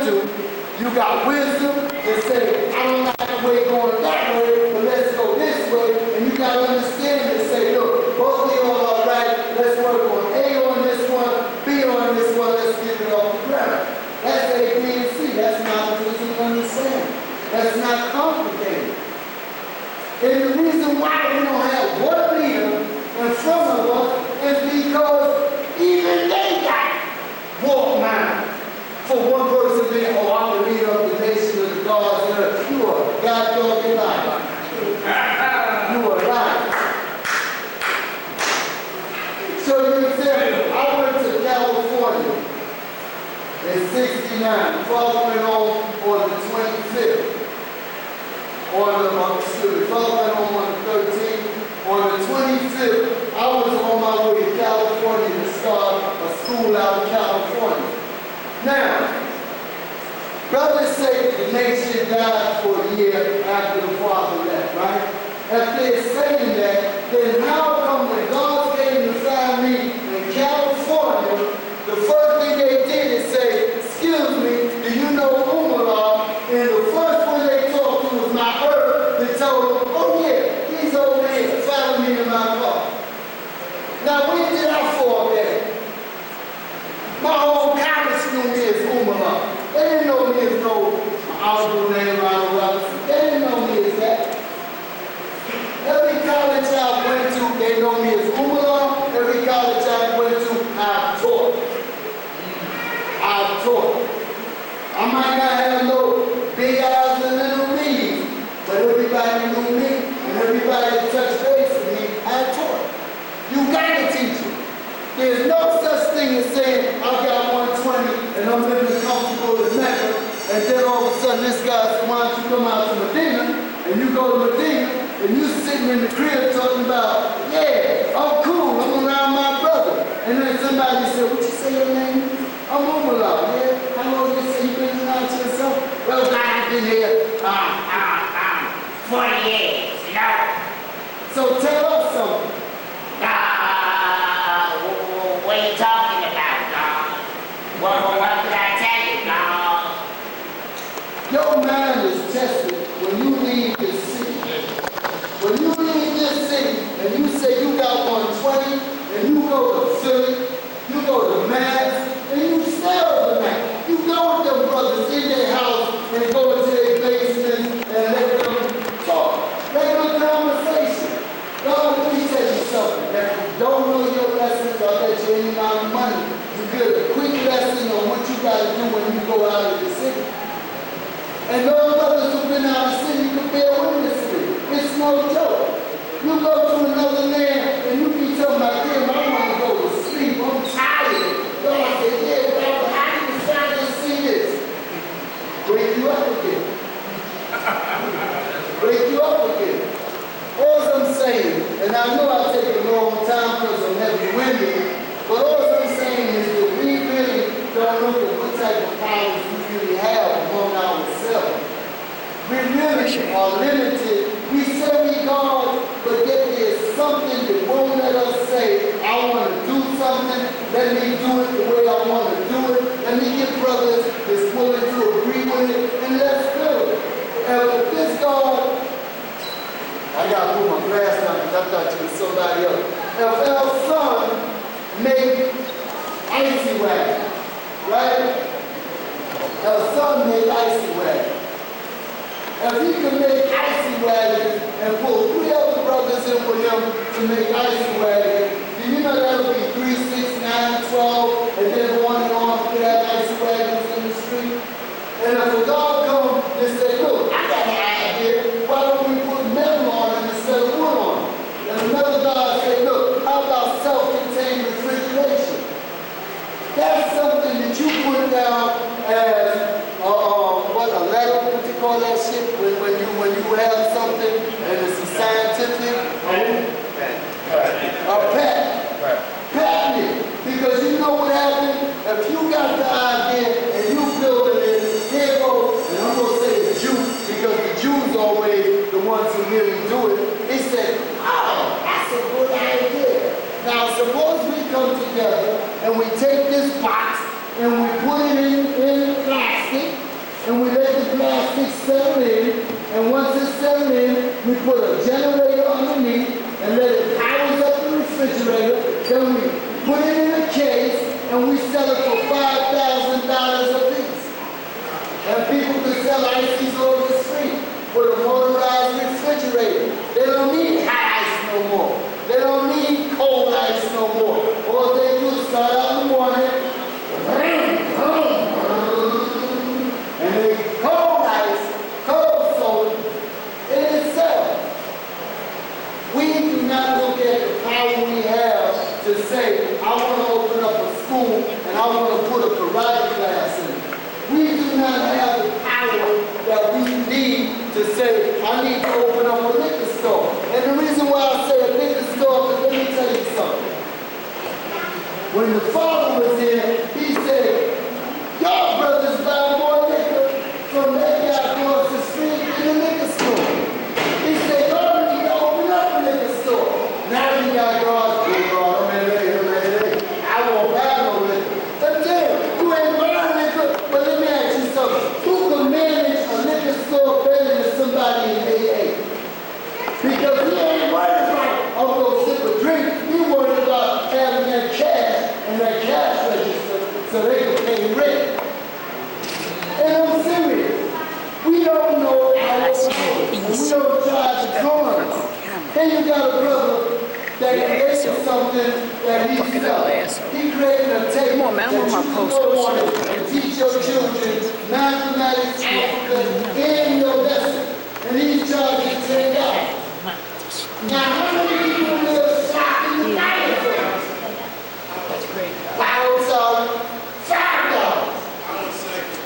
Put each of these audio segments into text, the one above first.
to. You got wisdom to say, I don't like the way going that way, but let's go this way. And you got understanding to say, look, both of you are right. Let's work on A on this one, B on this one. Let's get it off the ground. That's A, B, and C. That's not easy to understand. That's not complicated. And the reason why we don't have one leader in front of us is because even they got warped mind. For one person being, oh, I'm the leader of the nation of the gods and earth. You are a God-dogged liar. You are lying. So you example, I went to California in '69. Father went home on the 25th. Father went home on the 13th. On the 25th, I was on my way to California to start a school out in California. Now, brothers say the nation died for a year after the father left, right? If they're saying that, then how come when God came to find me in California, the first thing they did is say, excuse me, do you know Umar? And the first one they talked to was my earth. They told him, oh yeah, he's over there, follow me in my car. Now, when did I fall there? My whole college knew me as Umar. They didn't know me as no honorable name, Ronald Robinson. They didn't know me as that. Every college I went to, they know me as Umar. Every college I went to, I've taught. I've taught. I might not have no big eyes and little knees, but everybody knew me, and everybody that touched base with me, I taught. You gotta teach it. There's no such thing as saying, I've got 120 and I'm living comfortable in Mecca, and then all of a sudden this guy says, why don't you come out to Medina, and you go to Medina, and you sitting in the crib talking about, yeah, I'm cool, I'm around my brother. And then somebody said, what you say your name is? I'm Umar, yeah? How long you say you been around to yourself? Well, I've been here 40 years, you know? So tell us something. What are you talking about, dog? What did I tell you, dog? Your mind is tested when you leave this city. When you leave this city and you say you got 120 and you go to Philly, you go to Mass, and you sell the Mass. You go with them brothers in their house and go into their basement and let them talk. Regular conversation. God, let me tell you something. If you don't know your lessons, I'll bet you any amount of money. You get a quick lesson on what you got to do when you go out of the city. And those brothers who've been out of the city can bear witness to it. It's no joke. You go to another land and you be talking about them, I want to go to sleep. I'm tired. God said, yeah, brother, how do you decide to see this? Wake you up again. Wake you up again. All I'm saying, and I know I take a long time because I'm heavy-winded, but all I'm saying is that we really don't look at what type of powers we really have among ourselves. We really are limited. We say we God, but yet there's something that won't let us say, I want to do something, let me do it the way I want to do it, let me get brothers that's willing to agree with it, and let's do it. And with this God, I got to put my glass down because I thought you was somebody else. If our son made icy wagon, right? Our son made icy wagon. If he could make icy wagon and pull 3 other brothers in with him to make icy wagon, do you know that would be 3, 6, 9, 12, and then on and on to have icy wagons in the street? And if a God comes and say, look, I got an idea, why don't we put metal on it instead of wood on it? And another God said, look, how about self-contained refrigeration? That's something that you put down as a letter, what you call that shit? When you have something and it's a scientific a patent. Because you know what happened? If you got the idea and you build it, here goes, and I'm gonna say the Jews, because the Jews always the ones who really do it. They said, oh, that's a good idea. Now suppose we come together and we take this box and we put it in plastic settle in, and once it's settled in, we put a generator underneath and let it power up the refrigerator. Then we put it in a case and we sell it for $5,000 a piece. And people can sell ices over the street with a motorized refrigerator. They don't need hot ice no more. They don't need cold ice no more. All they do is start out in the morning, and they cold ice, cold soda in itself. We do not look at the power we have to say, I want to open up a school and I want to put a karate class in it. We do not have the power that we need to say, I need to open up a liquor store. And the reason why I say a liquor store is, let me tell you something. When the father was here, he said, y'all brothers buy more liquor from that guy across the street in the liquor store. He said, y'all need to open up a liquor store. Now you got God, I won't buy no liquor. But damn, you ain't buying liquor. But let me ask you something. Who can manage a liquor store better than somebody in AA? Because he ain't worried about, I'm going to sip a drink. He worried about having that cash and that cash register so they can pay rent. And I'm serious. We don't know our road. We don't charge the corners. Then you got a brother that created something that he sells. He created a table that you can go on it and teach your children mathematics, alphabet, in your lesson. And he's charging $10. Now, how many people live shopping in the dinosaurs? I'm sorry, $5.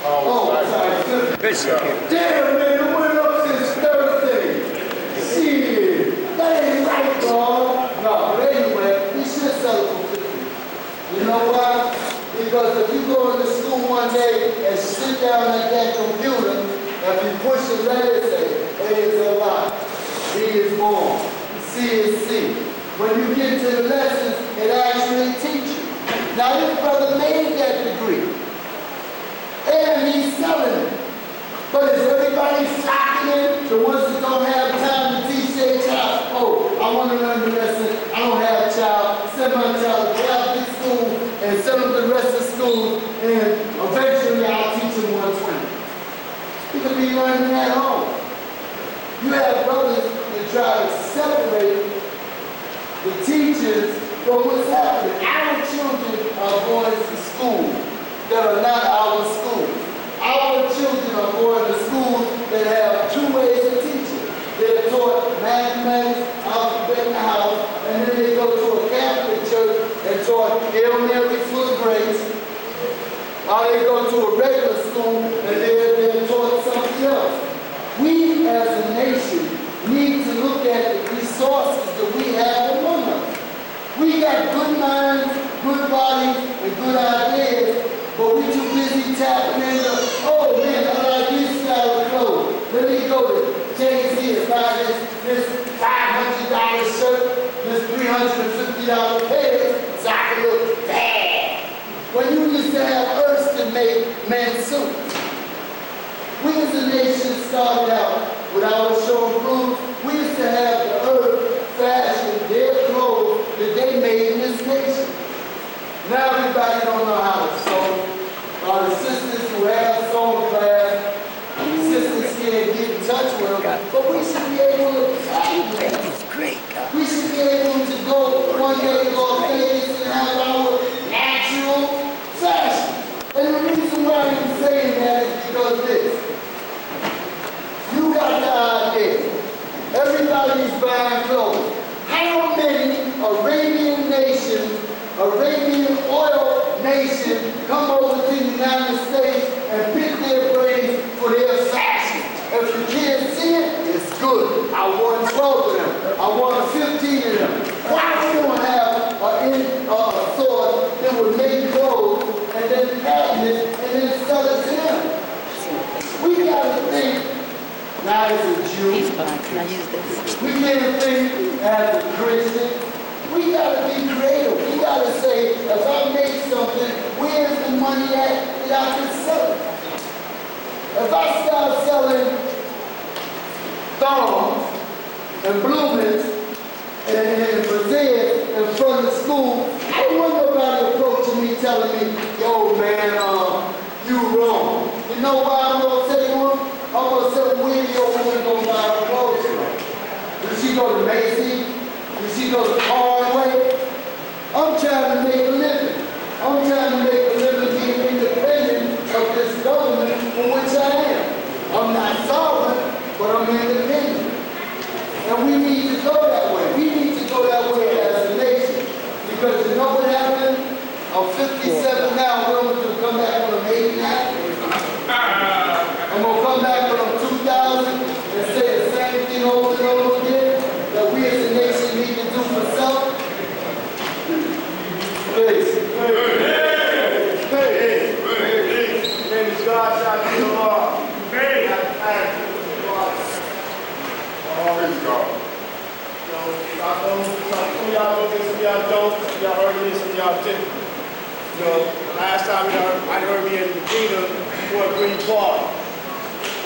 Oh, sorry. Damn, man, it went up since Thursday. Shit, that ain't right, dog. No, but anyway, we should sell it for $50. You know why? Because if you go into school one day and sit down at that computer, if you push the letter, say, A is a lot, B is born, C is C. When you get to the lessons, it actually teaches you. Now this brother made that degree, and he's selling it. But is everybody flocking in? The ones that don't have time to teach their child, oh, I want to learn the lesson, I don't have a child, send my child to Catholic school and send them to the rest of school, and eventually I'll teach them 120. You could be learning at home. You have brothers that try to separate the teachers from what's happening. Our children are going to school that are not our school. Our children are going to schools that have two ways of teaching. They're taught mathematics, alphabet, and house, and then they go to a Catholic church and taught Hail Mary, full of grace. Or they go to a regular school and they're taught something else. We as a nation need to look at the resources that we have among us. We got good minds, good bodies, and good ideas, but we too busy tapping into, oh man, I like this style of clothes. Let me go to Jay-Z and buy this $500 shirt, this $350 pair, so I can look bad. When you used to have Earth to make men's suits. We as a nation started out with our show rules. We used to have the Earth fashion their clothes that they made in this nation. Now everybody don't know how to sew. The sisters who have sewing class, sisters can't get in touch with them, but we should be able to we should be able to go one day to Las Vegas and have our natural fashion. And the reason why I'm saying that is because this. You got the idea. Everybody's buying clothes. How many Arabian nations, Arabian oil nation come over to the United States and pick their brains for their fashion? If you can't see it, it's good. I want 12 of them. I want 15 of them. Why we don't have a store that would make clothes and then patent it and then sell it to them? We got to think. Now as a Jew, Can I use this? we can't think as a Christian. We gotta be creative. We gotta say, if I make something, where's the money at that I can sell it? If I start selling storms and bloomings and Brazil in front of the school, I don't want nobody approaching me telling me, yo man, you wrong. You know why I'm gonna say to him? I'm gonna say, where your woman gonna buy her clothes from? Does she go to Macy's? Does she go to Hardway? I'm trying to make a living. I'm trying to make a living being independent of this government for which I am. I'm not sovereign, but I'm independent. And we need to go that way. We need to go that way as a nation. Because you know what happened? I'm 57 now, what am I gonna come back when I'm 89? I'm gonna come back when I'm 2000 and say the same thing over and over again that we as a nation need to do for self. Please. Name is God, shout to the Lord. Praise God. Some of y'all know this, some of y'all don't, some of y'all heard this, some of y'all didn't. You know, last time I heard me in Medina before Green Park.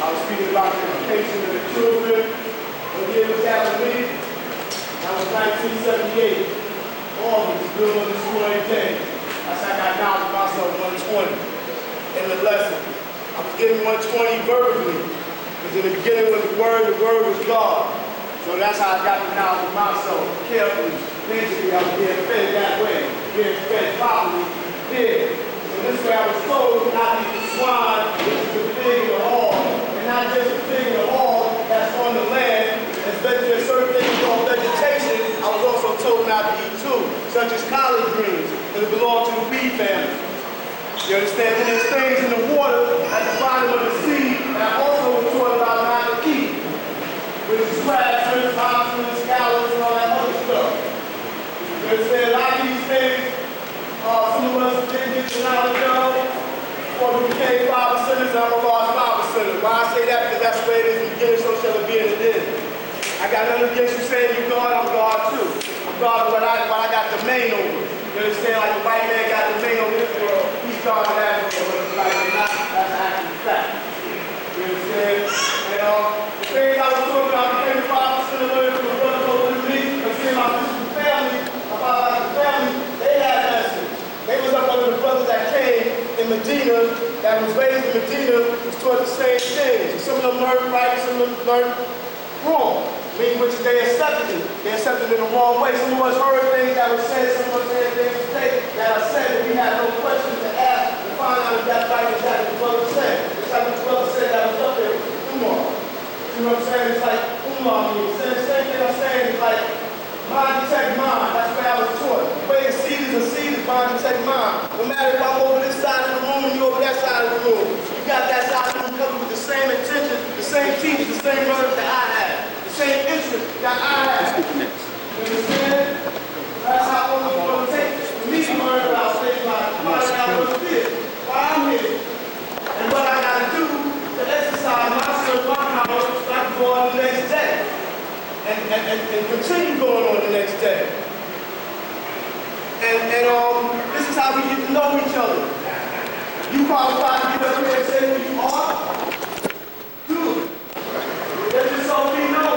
I was speaking about the education of the children. What year was that with me? That was 1978. August, building the school every day. I said I got down to myself 120 in the lesson. I was getting 120 verbally. Because in the beginning when the word was God. So that's how I got the knowledge of myself, carefully. Basically, I was being fed that way, being fed properly, here. So this way I was told not to eat the swine, which is the pig in the hall, and not just the pig in the hall that's on the land. There's certain things called vegetation, I was also told not to eat too, such as collard greens, that belong to the weed family. You understand? And there's things in the water at the bottom of the sea that I also was taught about not to eat. Which is crabs, shrimp, lobsters, scallops, and all that other stuff. You understand? A lot of these things, some of us didn't get the knowledge of, before we became 5%ers, I'm a large 5%er. Why I say that? Because that's the way it is in the beginning, so shall it be in the end. I got nothing against you saying you God, I'm God too. I'm God of what I got the main over. You understand? Like the white man got the main over this world, he's God of Africa, but it's like not, that's actually fact. You understand? And the things I was talking about, became 5% of learning from the brothers over to me, and seeing my sister's family, about like the family, they had lessons. They was up under the brothers that came in Medina, that was raised in Medina, was taught the same things. Some of them learned right, some of them learned wrong. Meaning which they accepted it. They accepted it in the wrong way. Some of us heard things that were said, some of us heard things today that are said, but we had no questions to ask to find out if that's right, if that's what the brother said. It's like what the brother said that was up there with Umar. You know what I'm saying? It's like Umar means. The same thing I'm saying is like mind detect mind. That's what I was taught. The way the seed is mind detect mind. No matter if I'm over this side of the room and you over that side of the room. You got that side of the room covered with the same intention, the same teachers, the same brothers that I had. Same interest that I have. You understand? That's how I'm going to take it. For me to learn about things like finding out what's this, why I'm here, and what I got to do to exercise myself, my power, so I can go on the next day. And continue going on the next day. And this is how we get to know each other. You qualify to get up here and say who you are? Good. That's just so we know.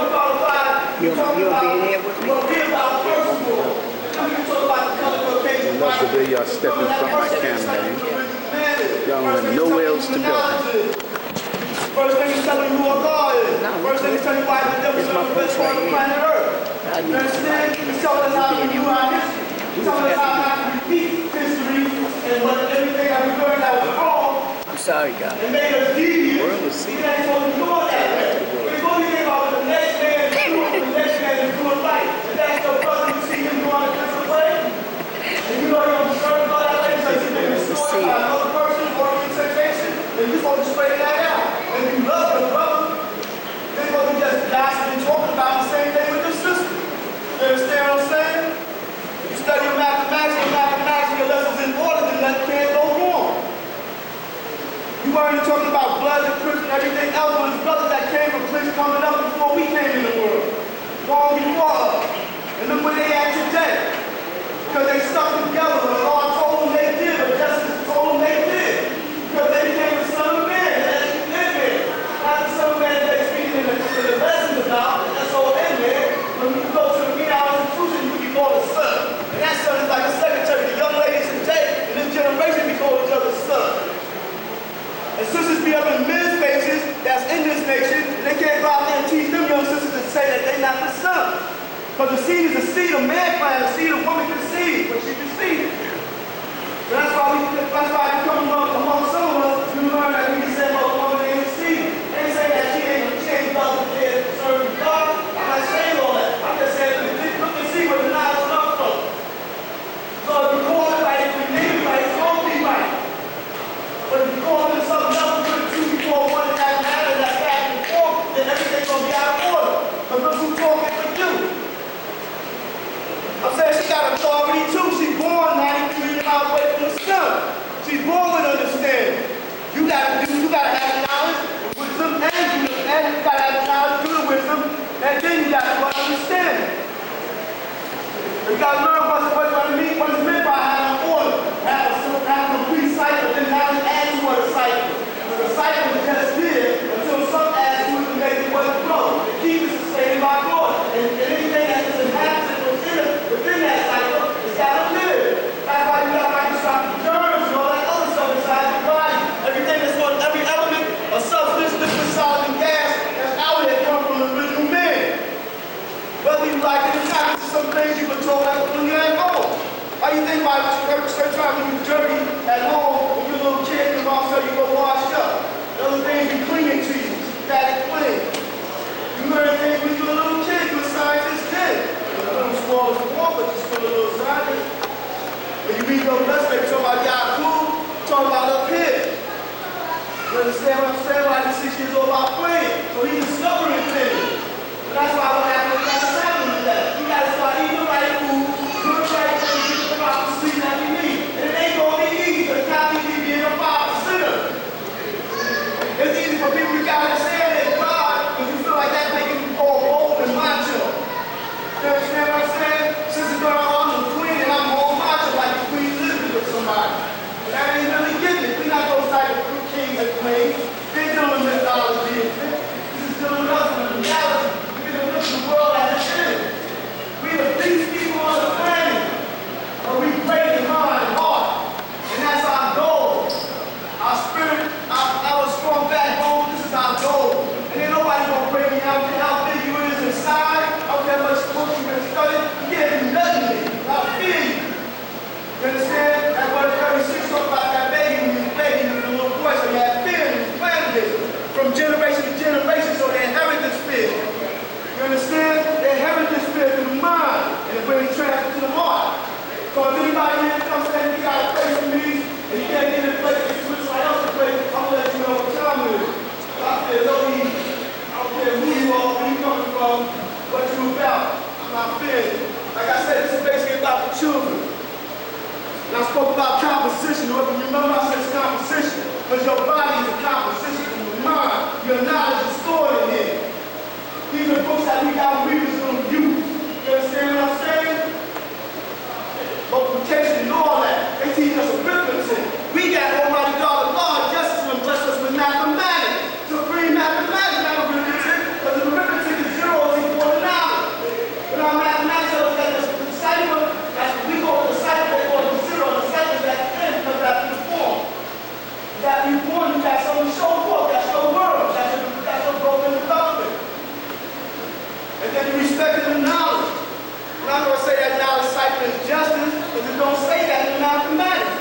You'll be here with me. We'll be about personal. Then we can talk about the color occasion. I love the way y'all step in front of my camera, man. Y'all don't have nowhere else to go. First thing is telling you who a God is. First thing is telling you why the devil's on the best part of the planet Earth. You understand? He's telling us how to do our history. He's telling us how not to repeat history and what everything that we learned that was wrong. I'm sorry, God. And made us devious. He ain't supposed to do it that way. We're supposed to think about what the next man is doing, what the next man is doing right. And that's your brother, you see him doing a different way. And you know you're concerned about that way because you've been destroyed by another person or temptation. And you're supposed to straighten that out. And if you love your brother, they're supposed to just gossiping and talking about the same thing with your sister. You understand what I'm saying? You study mathematics, your lessons in order, then that can't go wrong. You weren't even talking about blood and Crips and everything else, but it's brothers that came from Crips coming up before we came in the world. Long before us. And look where they at today. Because they stuck together. The Lord told them they did, but justice told them they did. Because they became the son of man. They lived there. Not the son of man that they're speaking in the lessons about. seed is a seed, a man planted a seed, a woman conceived, but she conceived. So that's why I come among some of us, you learn that we can say about a woman ain't conceived. They ain't saying that she ain't about to serve God. I'm not saying all that. I'm just saying, look and see where the knowledge comes from. So if you call it right, if you name it right, it's going to be right. But if you call it something else, you put two before one in that matter, that's back and forth, then everything's going to be out of order. Because look who's talking for you. I'm saying she got authority too. She's born 93 million miles away from the sun. She's born with understanding. You gotta have knowledge, wisdom, and you gotta have knowledge through the wisdom, and then you gotta have understanding. You gotta learn what's meant by having order. Have a complete cycle, then have an add to a cycle. The cycle is just there until some adds to it to make it what it grows. The key is sustained by God. And anything that is inhabited within that cycle, it's gotta live. That's why you got microscopic germs and all that other stuff inside your body. Everything that's on every element of substance, liquid, solid, and gas that's out there comes from the original man. Whether you like it or not, there's some things you were told when you're at home. Why you think about certain time when you're dirty at home, when you're a little kid, and mom said you go wash up. Those things be clinging to you. You got it clean. You learn things when you're a little kid, you're a scientist kid. A little small as one, but you're still a little scientist. When you read your blessing, they talk about Yahoo, talk about up here. You understand what I'm saying? When I was 6 years old, I was playing. So he's discovering things. And that's why what happens with that. You gotta start eating the right food, good right things, get the proper sleep that you need. And it ain't gonna be easy, because it's not easy being a 5%er. It's easy for people to gotta understand that God, because you feel like that making you all bold and macho. You understand what I'm saying? Sister girl, I'm the queen and I'm all macho like the Queen Elizabeth or somebody. But that ain't really getting it. We're not those type of kings and queens. They're dealing with mythology. This is dealing with us with reality. We're going to look at the world as it is. We are the biggest people on the planet. But we pray in mind and heart. And that's our goal. Our spirit, our strong backbone, this is our goal. And ain't nobody going to break me out there how big you is inside. I don't care how much book you've been studying. You can't do nothing to me. I'll fear you. You understand? That's what 36 talk about that baby when he was a baby, he was a little boy, so he had fear and he was planted this from generation to generation, so they inherit this fear. You understand? They inherit this fear through the mind, and it brings transfer to the heart. So if anybody here comes saying you gotta pray for me, and you can't get in place, and you somebody else to pray, I'm gonna let you know what time it is. So I feel no easy. I don't care who you are, where you coming from, what you about. I'm not fearing. Like I said, this is basically about the children. And I spoke about composition. Remember I said it's composition. Because your body is a composition from your mind. Your knowledge is stored in here. These are books that we got readers going to use. You understand what I'm saying? Multiplication and all that. They teach us arithmetic. We got Almighty God, the law of justice, and bless us with mathematics. Supreme mathematics, not arithmetic. Because the arithmetic is 0 is equal to knowledge. But our mathematics is that the cipher, we call it the cipher, they call it the 0. The cipher is at the end because that's the form. That you born, you got something to show for. That's your world. That's your growth and development. And then you respect the knowledge. I'm not going to say that knowledge cipher is justice, because it don't say that in mathematics.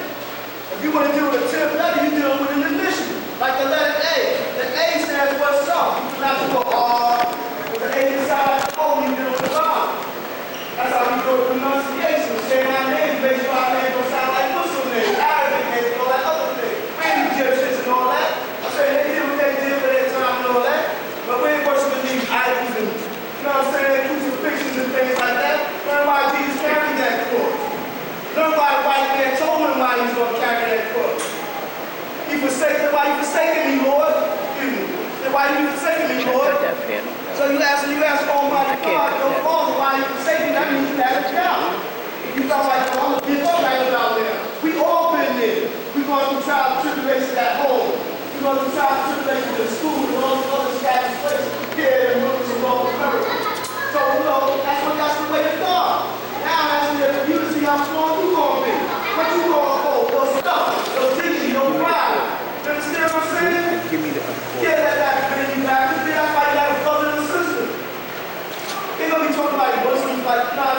If you want to deal with a 10th letter, you deal with an initial. Like the letter A. The A stands for some. You do not go R. With the A inside the O, you deal with R. That's how we do with pronunciation. Say my name, make sure our name don't sound like Muslim names, Arabic names, and all that other thing. We ain't Egyptians and all that. I'm saying they did what they did for their time and all that. But we ain't worshiping these idols and, you know what I'm saying, crucifixions and things like that. Learn why Jesus carried that cross. Learn why the white man told him why he was going to carry that cross. Why you forsaken me, Lord? Why you forsaken me, Lord? So you ask Almighty God, your father, why you forsaken me? That means you had a job. You felt like, oh, I'm going to give up right about there. We all been there. We're going through trials and tribulations at home. We're going through trials and tribulations in school and all these other scattered places. Here and moving to all America. So, you know, that's the way to God. Now I'm asking you for you to see how strong you going to be. What you going to hold? Your stuff, your dignity, your pride. You understand what I'm saying? Give me the unquote. Yeah, that's why you got a brother and a sister. They're going to be talking like Muslims, like, nah,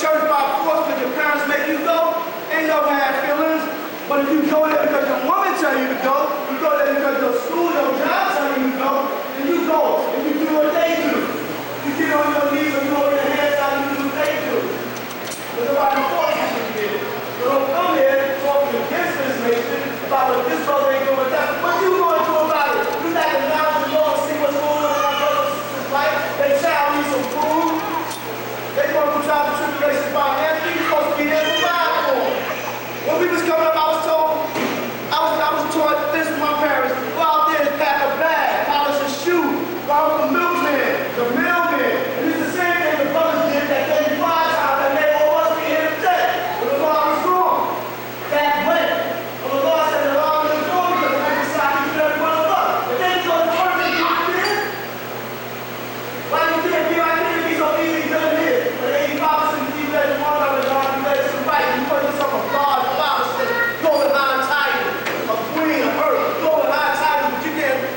church by force because your parents make you go, ain't no bad feelings. But if you go there because your woman tell you to go, you go there because your school, your job tell you to go, then you go and you do what they do. You get on your knees and you hold your hands out and you do what they do. But nobody forces you to get it. So don't come here talking against this nation about what this brother ain't doing, that. What you going to do about it? You got to acknowledge the law and see what's going on in our brothers and sisters' life. They child need some food. They going through trials and tribulations financially. You're supposed to be there to provide for them. When we was coming up, I was taught this from my parents. Go out there and pack a bag, polish a shoe, go out with the milkman, the mailman. And it's the same thing the brothers did that day five times that made all of us be here today. But the law was wrong. That way. But the law said the law was wrong because the man decided to do every one of us. But then you go to work and you did. Why do you think it can't be so easy doing here? But 85% of you let the one of us are you let us fight. You put yourself a God, the Bible said, go with high title, a queen, a earth, go with high title,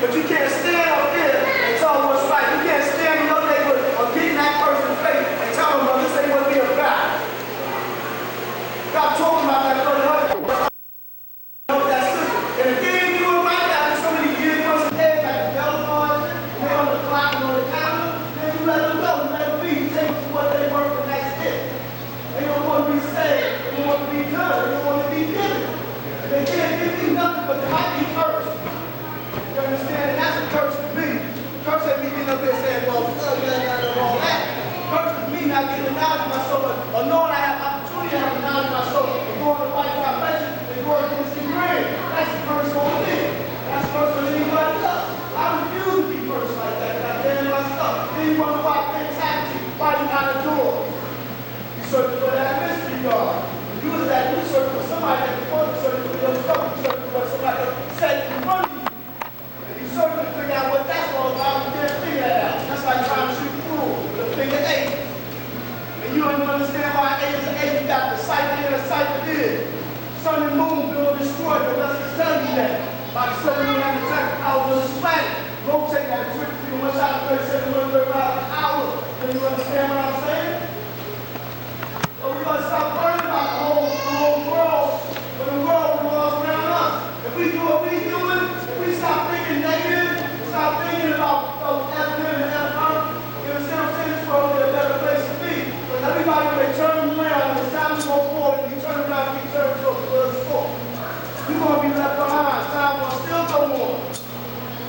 but you can't stand up there and tell them what's right. You can't stand in your neighborhood or get in that person's face and tell them, well, this ain't what we about. Stop talking about that brother. That sister. And if they ain't doing right after so many years, once a day, like the telephone, they're on the clock and on the calendar, then you let them go, you let them be, you take them to what they work and that's it. They don't want to be saved, they don't want to be done, they don't want to be given. They can't give me nothing but they might be cursed. You understand? And that's a curse to me. Curse ain't me getting up there saying, well, and all that. Curse is me not getting knowledge of myself, or knowing I have opportunity to have knowledge of myself, and going to fight salvation, and going against the grain. That's a curse on me. That's a curse on anybody else. I refuse to be cursed like that, because I damn my stuff. Then you wonder why things happen to you, why you out of doors. You searching for that mystery God. You was that you searching for somebody that you want to search for your stuff. You searching for somebody that set in front of you. And you searching to figure out what that's all about. You can't figure that out. That's why you're trying to shoot pool with a figure 8. And you don't even understand why 8 is an 8. You got the cipher here and the cipher there. Sun and moon will destroy, but let's just tell you that. By the 7 and the 10 hours on this planet, rotate at a 1 shot of 37, 1 miles an hour. Do you understand what I'm saying? So we're going to stop worrying about the whole world, but the world revolves around us. If we do what we're doing, if we stop thinking negative, stop thinking about heaven and earth, instead of saying this world is a better place to be. Because everybody, when they turn around, when it's time to go forward, and you turn around and you turn to a further sport, you're going to be left behind. Time will still go on.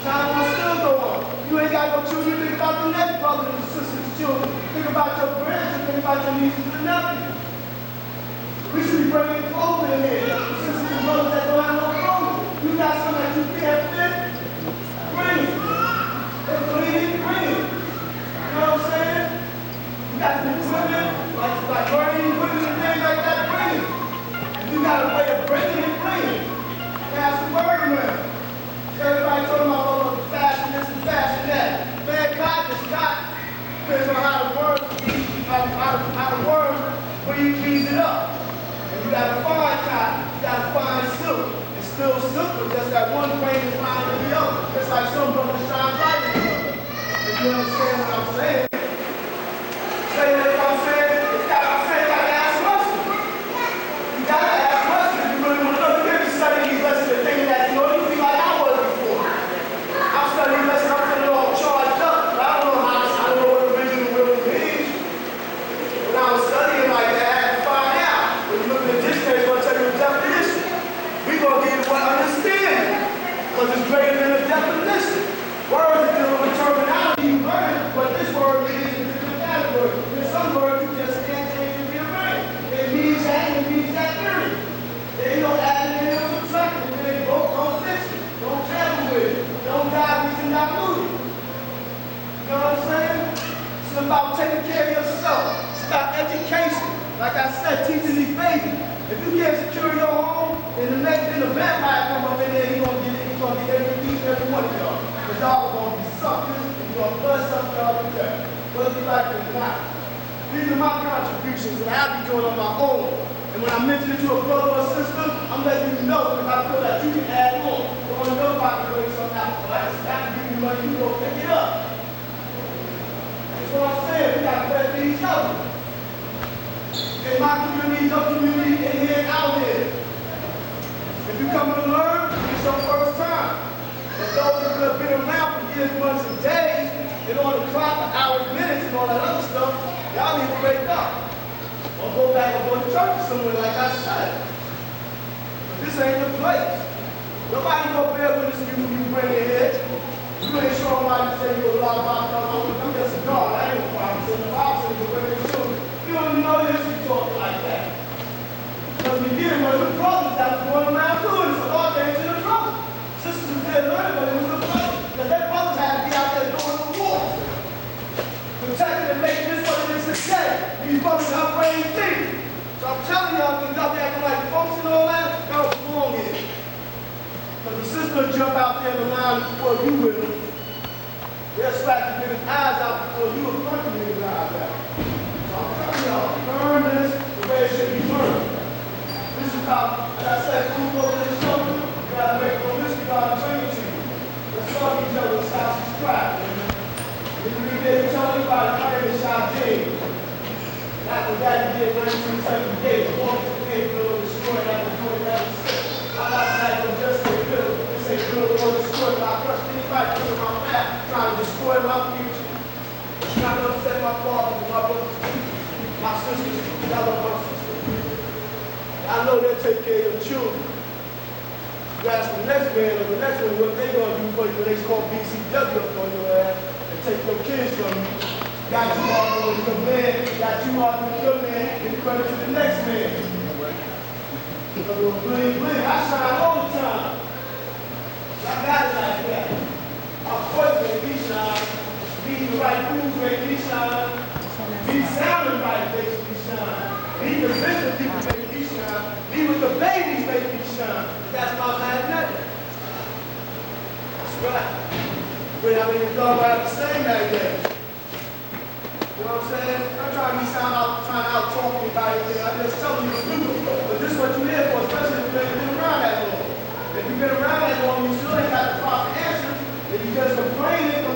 Time will still go on. You ain't got no children, think about the next brothers and sisters' children. Think about your grandchildren, think about your nieces and nephews. We should be bringing clothing in here. Sisters and brothers that don't have no clothing. You got something that you can't fit, bring it. If you need it, bring it. You know what I'm saying? You got some equipment, like burning equipment and things like that, bring it. If you got a way of bringing it, bring it. Have some word around. Everybody talking about fashion this and fashion that. Man, cotton is cotton. Depends on how the words how the words where you use it up. And you got to find cotton, you got to find silk. It's still silk, but just that one grain is finer than the other. It's like some brothers shine brighter than the other. If you understand what I'm saying. Say that what I'm saying. You got to ask questions. You got to ask questions. If you really want to know, you can't be studying these lessons and thinking that, you know, you be like I was before. I'm studying these lessons, I'm feeling all charged up. But I don't know what original will means. When I was studying like that, I had to find out. When you look at the dictionary, it's going to tell you the definition. We're going to give you one understanding. Because it's greater than the definition. Words are dealing with terminology, you learn, but this word means a different category. There's some words you just can't change and rearrange. It means that, and it means that period. There ain't no adding in or subtracting. If it ain't broke, don't fix it. Don't travel with it. Don't dive and dilute it. You know what I'm saying? It's about taking care of yourself. It's about education. Like I said, teaching these babies. If you can't secure your home, then the vampire come up in there, he's gonna get every one of y'all. Because y'all are gonna be suckers, and you're gonna bust up y'all to death. Whether you like it or not. These are my contributions that I be doing on my own. And when I mention it to a brother or sister, I'm letting you know because I feel that you can add on. You're on your pocket bring something out. So I just got to give you money, you go pick it up. That's what I'm saying. We got to play for each other. In my community, your community, in here, and out here. If you come to learn, it's your first time. But those who have been around for years, months, and days, in order to clock the hours, minutes, and all that other stuff, y'all need to wake up. Or go back or go to church somewhere like I said. But this ain't the place. Nobody go bear with us you bring it here. You ain't sure why you say you a lot about I'm just a dog. I ain't a problem. So the Bible says you're bringing children. You don't even know this, you talk like that. Because we get with the brothers that was going around doing it. So all came to the brothers. Sisters was there learning, but it was the brothers. Because their brothers had to be out there doing the war. Protecting and making this what it is today. These brothers are brave things. So I'm telling y'all, when y'all acting like folks and all that, y'all belong here. Because the sister will jump out there in the line before you will. They'll slap the niggas' eyes out before you will front the niggas' eyes out. So I'm telling y'all, learn this the way it should be learned. This is how, as I said, who's over this shoulder, you gotta make no risk, you gotta bring it to you. Let's love each other, stop subscribing. If you didn't tell anybody, my name is Shadeen. After that, you did 1978, walk to the day, build, destroy, after doing that, I'm not saying I'm just a build. This ain't build or destroy, but I trust anybody putting my path, trying to destroy my future. I'm not going to upset my father, my brothers, my sisters, I love my sisters. I know they'll take care of your children. You ask the next man or the next one what they going to do for you when they call BCW up on your ass and take your kids from you. Got you arguing with your man, got you arguing with your man, and credit to the next man. Bling, bling, I shine all the time. I got it like that. Our voice make me shine. Be the right moves make me shine. Be sounding right makes me shine. Be the business people make me shine. Be with the babies make me shine. That's my magnetic. That's right. Wait, I mean, y'all have to say that again. You know what I'm saying? I'm trying to be trying to out talking about it. I'm just telling you the truth. But this is what you're here for, especially if you've been around that long. If you've been around that long, you still ain't got the proper answers. If you just complaining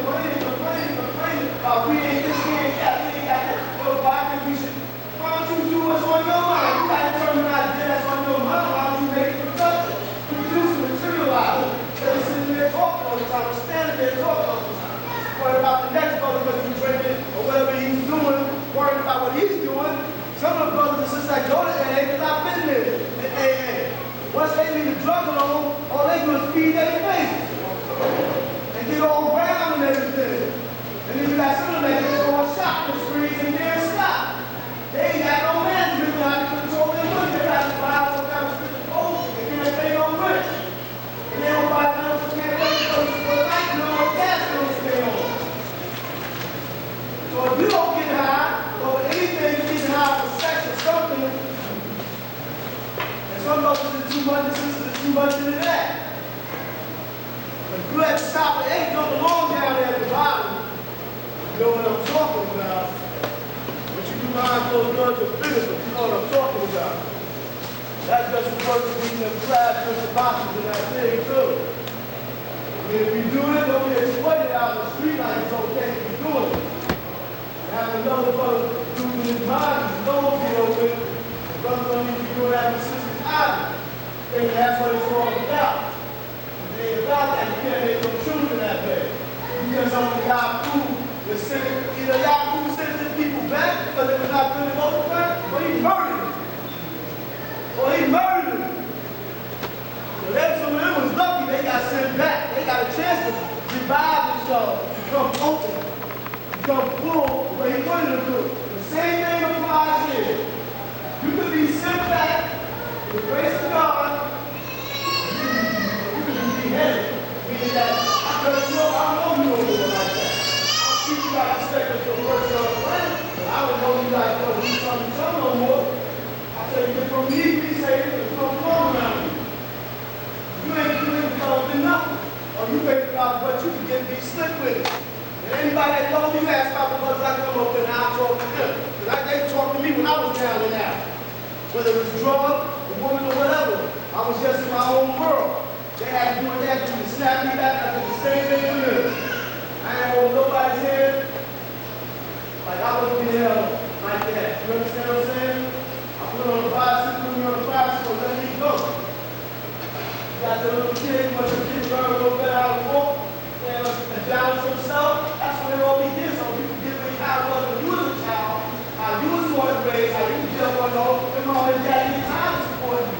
about we ain't this, we ain't that, we ain't got that. Well, why think we should? Why don't you do what's on your mind? You got to determine an idea that's on your mind. Why don't you make it productive? Produce, materialize it. Instead of sitting there talking all the time, or standing there talking all the time. Worried about the next brother because he's drinking or whatever he's doing, worried about what he's doing. Some of the brothers and sisters that go to AA, because I've been there in AA. Once they leave the drug alone, all they do is feed their faces and get all brown and everything. And then you got some of them that just go on shopping sprees and can't stop. They ain't got no management how to control their money. They got to buy all kinds of stupid clothes and can't pay no rent. And they don't buy no can't pay for light bill or gas bill to stay on. So if you don't get high over anything, you get high for sex or something, and some of us is too much, and sisters is too much into that. If you at the top of the eight, don't belong down there at the bottom. You know what I'm talking about. But you do behind closed doors to business, but you know what I'm talking about. That's just the person eating the class with the boxes and that thing too. I mean, if you do it, don't be exploited out in the street like it's okay if you're doing it. Have another brother doing his mind, his nose get open. The brother don't need to be doing that with sisters either. I think that's what it's all about. It ain't about that. You can't make no children that way. You just only got food. Either y'all sends his people back because they were not good to go to back, or he murdered them. So then some of them was lucky they got sent back. They got a chance to revive themselves, become open, become full the way he wanted to do it. The same thing applies here. You could be sent back with the grace of God. You could be beheaded. Meaning that I know you don't do it like that. You got to respect that your works on the planet. I don't know you like, oh, he's something no more. I tell you, from me, he say, it's going to come around you. You ain't developing nothing. Or you think about what you can get be slick with it. And anybody that knows me, you ask about the brothers I come up with, and I'll talk to them. Because they talked to me when I was down and out. Whether it was drug, a woman, or whatever. I was just in my own world. They had to do what they had to do to snap me back. I did the same thing for them. I ain't hold nobody's hand. Like I wasn't in hell like that. You understand what I'm saying? a little kid, once a kid learn a little bit how to walk and balance himself, that's when it all begins. So you can get what how it was when you was a child, how you was born and raised, how you just want to know your mom and daddy get time to support you.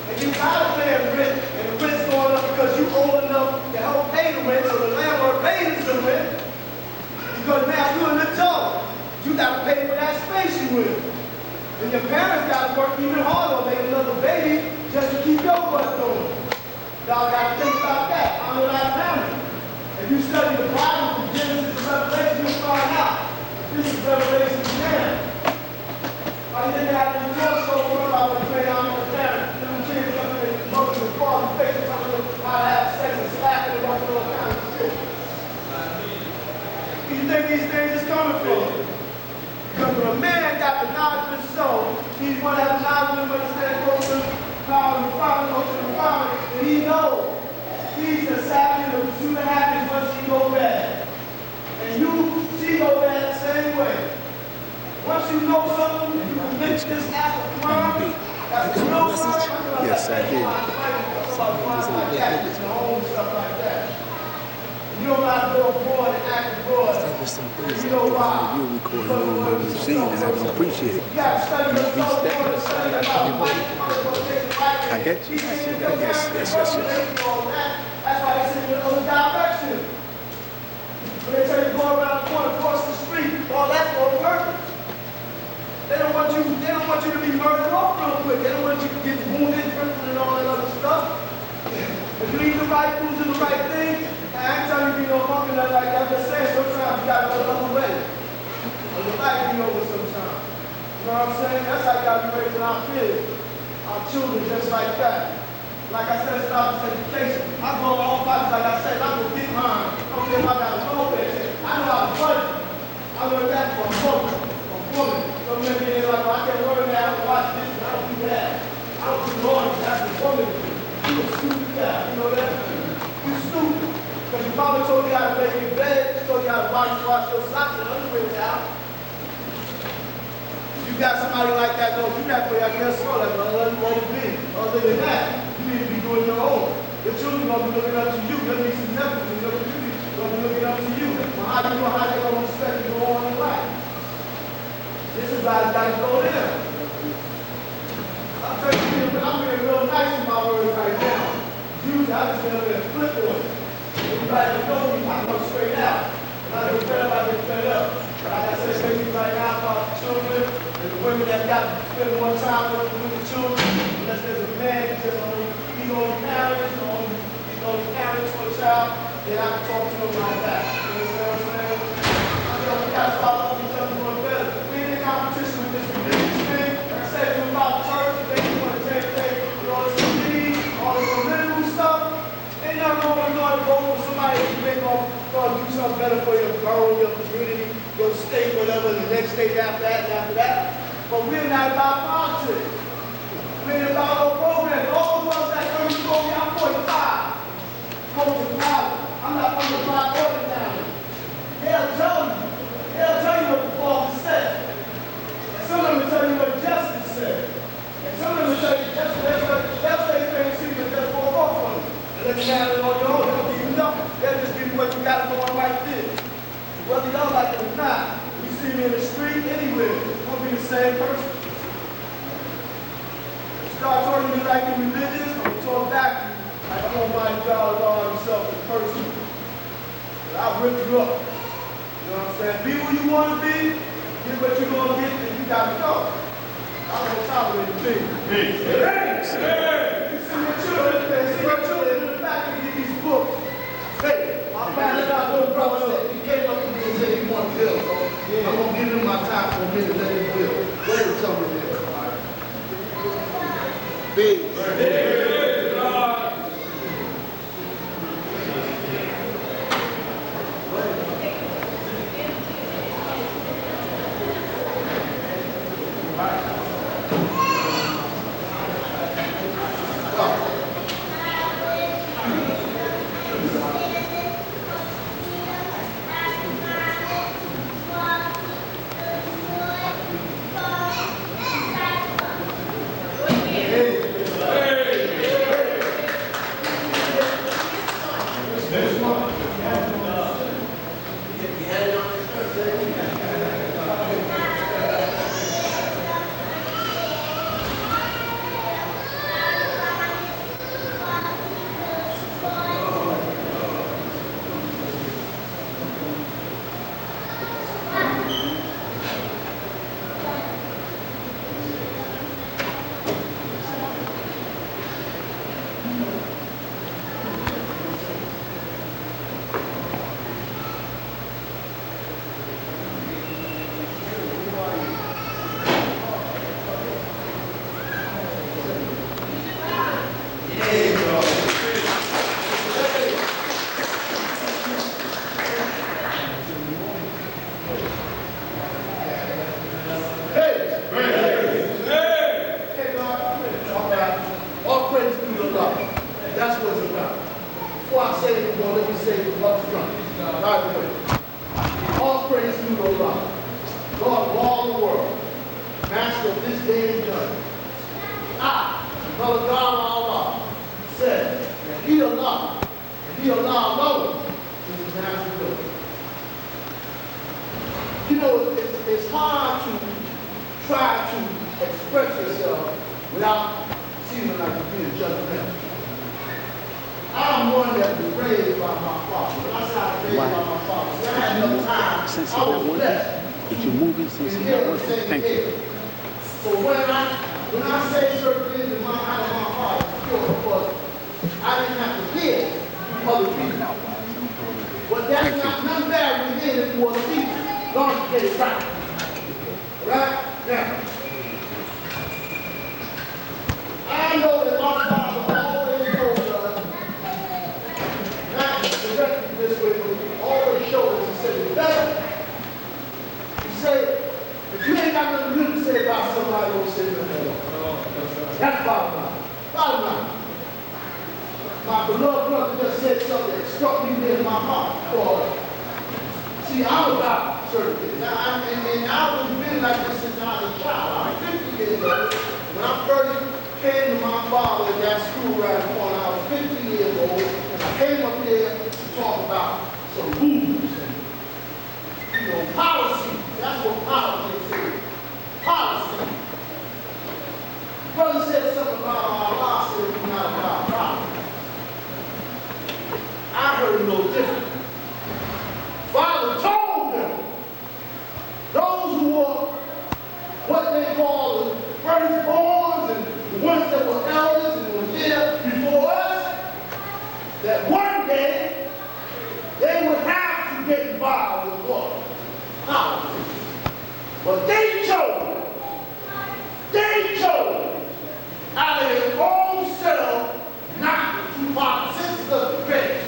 And you tired of paying rent, and the rent's going up because you old enough to help pay the rent, so the landlord pays the rent. Because now you're an adult. You got to pay for that space you in. And your parents got to work even harder to make another baby just to keep your butt going. Y'all got to think about that. I'm a last parent. If you study the Bible from Genesis to Revelation, you'll find out. This is Revelation 10. I didn't have to talk so much about the way I'm a parent. Little kids coming in the mother and father faces telling them how to have sex and slapping them up and all kinds of shit. Where you think these things is coming from? Because when a man got the knowledge of his soul, he's going to have the knowledge of understanding, go to the power of the Father, go to the Father, and he knows he's the savage of the pursuit of happiness once he go bad. And she go bad the same way. Once you know something, you can mix this act of crime, that's a real crime. Yes, I did. Stuff like that. You don't know how to go abroad and act abroad. You know why? You're recording on what we've seen, and I don't appreciate it. You got to study yourself, study about life. I get you. Yes. That's why they send you in the other direction. When they tell you to go around the corner, across the street, all that's for a purpose. They don't want you to be murdered off real quick. They don't want you to get wounded, crippled, and all that other stuff. If you eat the right foods and the right things, and I ain't telling you to be no monkey nothing like that. I'm just saying sometimes you gotta go the other way. Or the light be over sometimes. You know what I'm saying? That's how you gotta be raising our kids, our children, just like that. Like I said, it's about this education. I go on all bodies, like I said, I'm gonna get mine. I don't care if I got a low bed. I know how to budget. I learned that from a woman. So many people like, well, I can't learn that, I don't watch this, I don't do that. I don't do laundry, that's a woman. You a stupid guy, you know that? You stupid. Because your mama told you how to make your bed, she told you how to wash your socks and underwear out. You got somebody like that, don't do that for you, I guess so, that's what you want to be. Other than that, you need to be doing your own. Your children are going to be looking up to you. Your nieces and nephews are going to be looking up to you. Well, how do you know how they're going to respect you go on in life? This is why I got to go there. I'm telling you, I'm being real nice in my words right now. Usually, I just been there flip on it. Everybody know me, I go straight out. And I get fed up, I get fed up. Like I said, especially right now about the children and the women that got to spend more time with the children. Unless there's a man who just only parents, he's only parents for a child, then I can talk to him like that. You know what I'm saying? I know we got to start loving each other more better. We ain't in competition with this religious thing. Like I said, we're about church, they want to take all this religion, all this political stuff. Ain't nothing wrong with going to vote for somebody who's going to do something better for your borough, your community, your state, whatever, the next state after that and after that. But we're not about politics. We're about our program. All the ones that come to me, I'm 45. Coach and power. I'm not from the block or the town. They'll tell you what the father said. And some of them will tell you what justice said. And some of them will tell you that's what they see that they'll fall off on you. And let you have it on your own. They don't give you nothing. They'll just give you what you got going right there. Whether y'all like it or not, you see me in the street, anywhere, I'm gonna be the same person. Start talking to me like you're religious, I'm gonna talk back to you like I don't mind God Allah himself as a person. But I'll rip you up. You know what I'm saying? Be who you want to be, get what you're gonna get, and you gotta go. I don't tolerate the thing. You see your children in the back and get these books. Hey, my father got little brother said, he came up to me and said he wanted to build, so I'm gonna give him my time for a minute, let him build. Let him tell me this. Big. Hey. Lord of all the world, master of this day and judgment. I, Brother God Allah, said that he Allah, and he Allah alone is the master will. You know, it's hard to try to express yourself without seeming like you're being judgmental. I'm one that was raised by my father. When I say I was raised by my father, see, I had enough time. Since I it's not was working, blessed. if you're moving since it's not working, thank you. So when I say certain things in my out of my heart, it's pure because I didn't have to hear other people. But that's not none better than it for the people. Long as you get it right. Right? Now, I know that my father always told us not to direct you this way, but he always showed us and said, it's better. He said, if you ain't got nothing good to say about somebody, don't say nothing at all. That's bottom line. Bottom line. My beloved brother just said something that struck me in my heart. See, I'm about certain things. And I was been like this since I was a child. I'm 50 years old. When I first came to my father at that school right in the corner, I was 50 years old. And I came up here to talk about some rules and, policy. That's what politics is. Policy. Brother said something about Allah, said it's not about politics. I heard a little different. Father told them, those who were what they call the firstborns and the ones that were elders and were here before us, that one day they would have to get involved with what? Politics. But they chose out of their own self not to participate.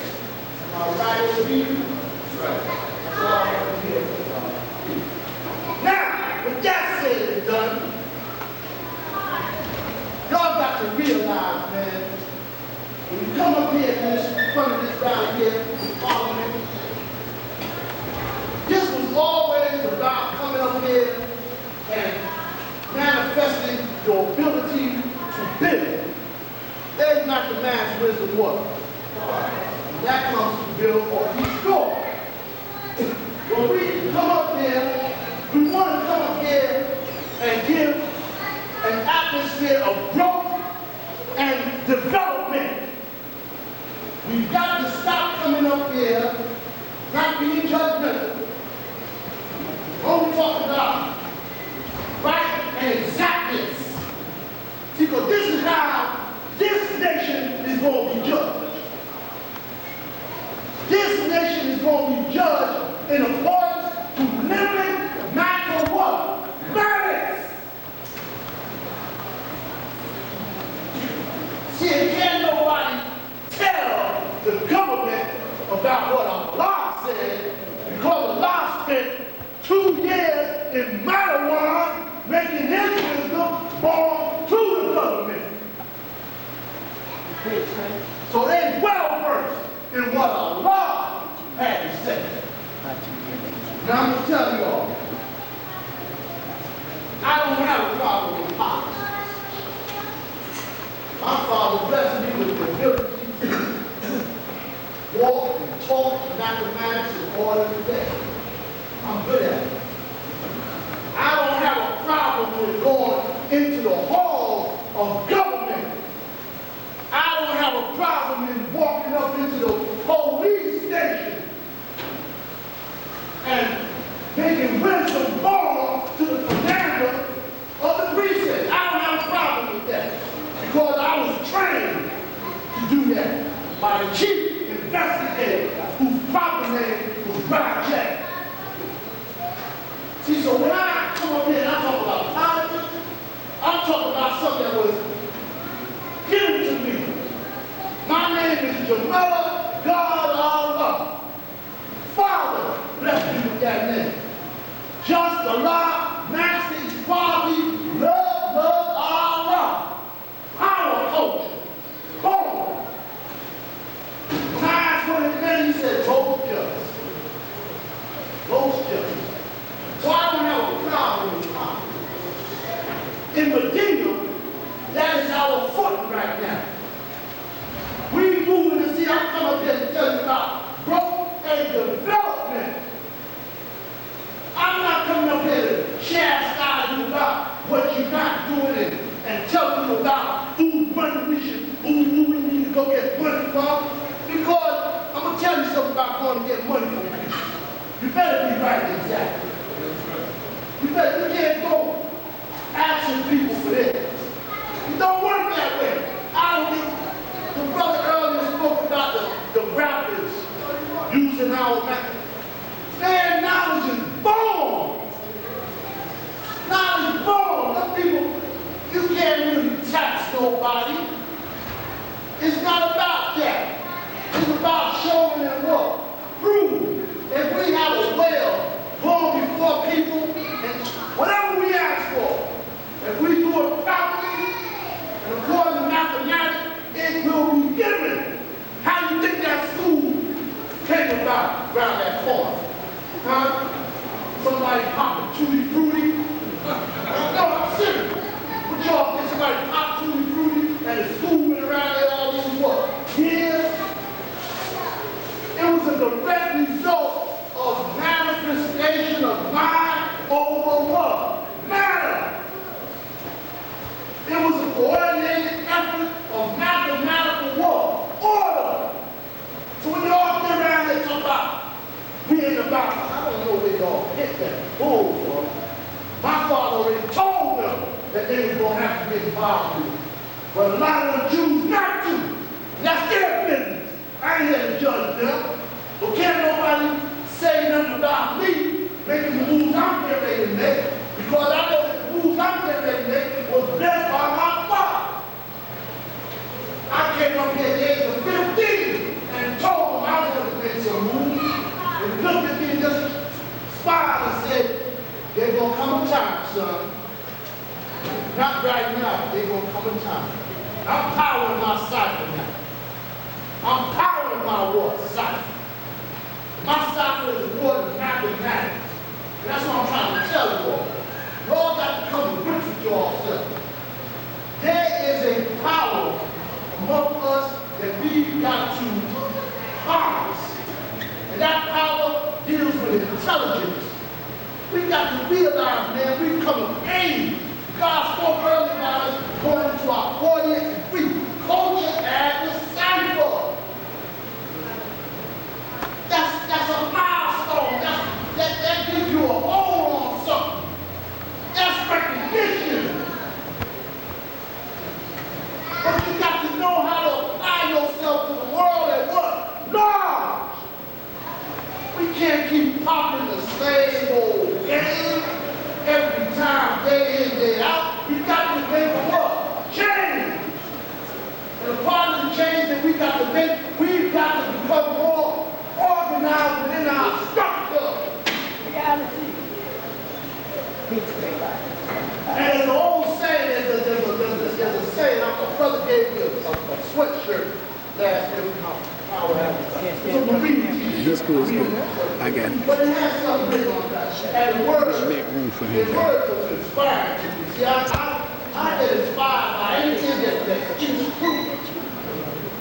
Am I right with you? Right. That's all I want to hear. Now, with that said and done, y'all got to realize, man, when you come up here in front of this down here in Parliament, this was always about coming up here and manifesting your ability to build. There's not the man's wisdom what? That comes to build or destroy. When we come up here, we want to come up here and give an atmosphere of growth and development. We've got to stop coming up here not being judgmental. When we talk about right and exactness, see, because this is how this nation is going to be judged. This nation is going to be judged in accordance to living not for what? Merits. See, can't nobody tell the government about what Allah said because Allah spent 2 years in Madawan making his wisdom born to the government. So they well versed in what Allah had to say. Now I'm going to tell you all, I don't have a problem with politics. My father blessed me with the ability to walk and talk mathematics in order to day. I'm good at it. I don't have a problem with going into the hall of government. I don't have a problem in walking up into the police station and making wisdom born to the commander of the precinct. I don't have a problem with that because I was trained to do that by the chief investigator whose proper name was Brian Jack. See, so when I come up here and I talk about politics, I'm talking about something that was given to me. My name is Jamila God Allah. Father bless me with that name. Just Allah, Master, Equality, love Allah. Power culture. Born. When I asked what his name, he said, most just. Most just. So I don't have a in Medina, that is our foot right now. We moving to see, I'm coming up here to tell you about growth and development. I'm not coming up here to chastise you about what you're not doing and tell you about whose money who we need to go get money from. Because I'm going to tell you something about going to get money from people. You better be right exactly. You can't go asking people for this. It don't work that way. I don't think the brother earlier spoke about the rappers using our method. Man, knowledge is born. Knowledge is born. Some people, you can't really tax nobody. It's not about that. It's about showing them what? Prove. If we have a well going before people, and whatever we ask for, if we do it properly, and according to mathematics, it will be given. How do you think that school came about around that corner? Huh? Somebody popped a Tutti Frutti? No, I'm serious. What y'all think somebody popped Tutti Frutti and the school went around there all these what? Years? It was a direct result of manifestation of mind over what? Matter. It was a coordinated effort of mathematical what? Order. So when y'all get around there talking about we in the Bible, I don't know where y'all get that bull from. My father already told them that they was going to have to get involved with it. But a lot of the Jews not to. That's their business. I ain't here to judge them. But can't nobody say nothing about me making the moves I'm getting ready to make, because I know that the moves I'm getting ready to make was blessed by my father. I came up here at the age of 15 and told them I was going to make some moves. And looked at me and just smiled and said, there's going to come a time, son. Not right now, there's going to come a time. I'm powering my cipher now. I'm powering my what? Cipher. My cipher is more than mathematics. And that's what I'm trying to tell you all. You all got to come to grips with yourself. There is a power among us that we've got to harness. And that power deals with intelligence. We've got to realize, man, we've come of age. God spoke earlier about us going into our 40th and free culture as the cipher. That's a milestone. That gives you a hold on something. That's recognition. But you got to know how to apply yourself to the world at what? Large. We can't keep popping the same old game every time, day in, day out. We got to make a what? Change. And a part of the change that we got to make, we've got to become more organized within our structure. And there's an old saying, there's a saying, my brother gave me a sweatshirt last year. It's a Marine t-shirt. He's cool, he's cool. I got it. But it has something written on that. And the words, Make room for him. the words was inspired to me. See, I get inspired by anything that is truth.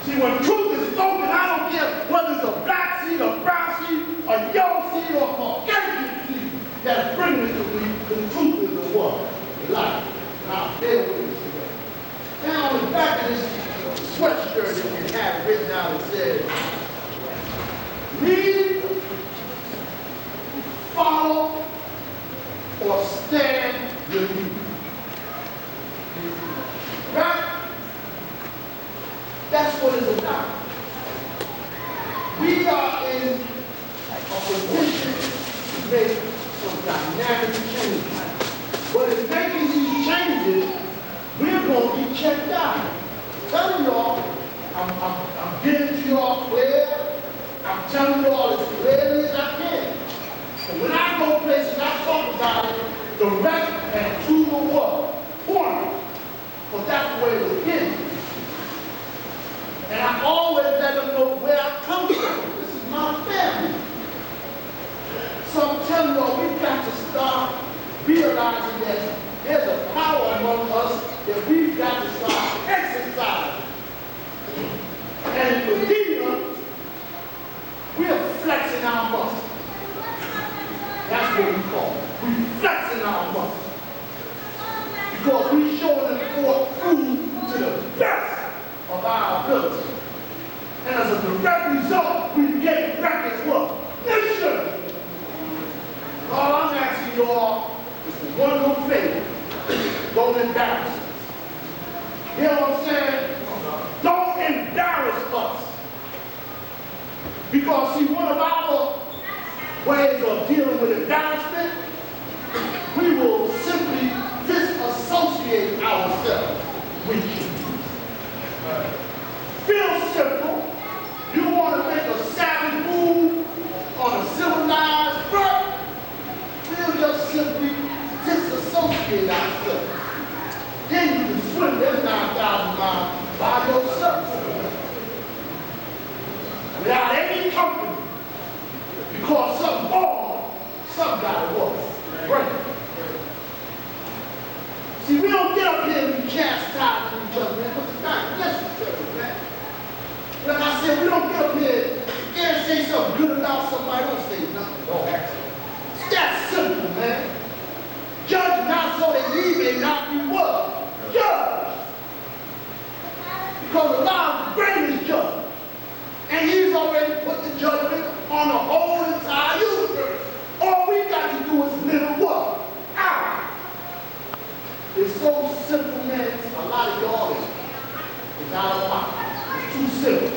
See, when truth is spoken, I don't care whether it's a black seed, a brown seed, a yellow seed, or a Caucasian seed that's bringing it to me. The truth is the one, life. Now, bear with me today. Now, on the back of this sweatshirt that you have written out, it says, lead, follow, or stand your lead. Right? That's what it's about. We are in a position to make some dynamic changes. But in making these changes, we're going to be checked out. I'm telling y'all, I'm getting to y'all clear. I'm telling y'all as clearly as I can. And when I go places, I talk about it direct and to the what? Point. But that's the way it was getting. And I always let them know where I come from. This is my family. So I'm telling y'all, we've got to start realizing that there's a power among that we've got to start exercising. And in Medina, we're flexing our muscles. That's what we call it. We're flexing our muscles. Because we're showing them forth food to the best of our ability. And as a direct result, we get back as what? Mission! All I'm asking you all is for one little favor. Don't embarrass us. You know what I'm saying? Don't embarrass us. Because see, one of our ways of dealing with embarrassment, we will simply disassociate ourselves with you. Feel simple. You want to make a savage move on a civilized front, we'll just simply disassociate ourselves. Then you can swim them 9,000 miles by yourself. Without any company. Because some born, some got to work. Right. See, we don't get up here and be chastised with each other, man, because it's not necessary, man. Like I said, we don't get up here and say something good about somebody, don't say nothing. It's that simple, man. Judge not so that ye may not be what? Judge. Because Allah is the greatest judge. And he's already put the judgment on the whole entire universe. All we got to do is live what? Out. It's so simple, man. A lot of y'all is out of line. It's too simple.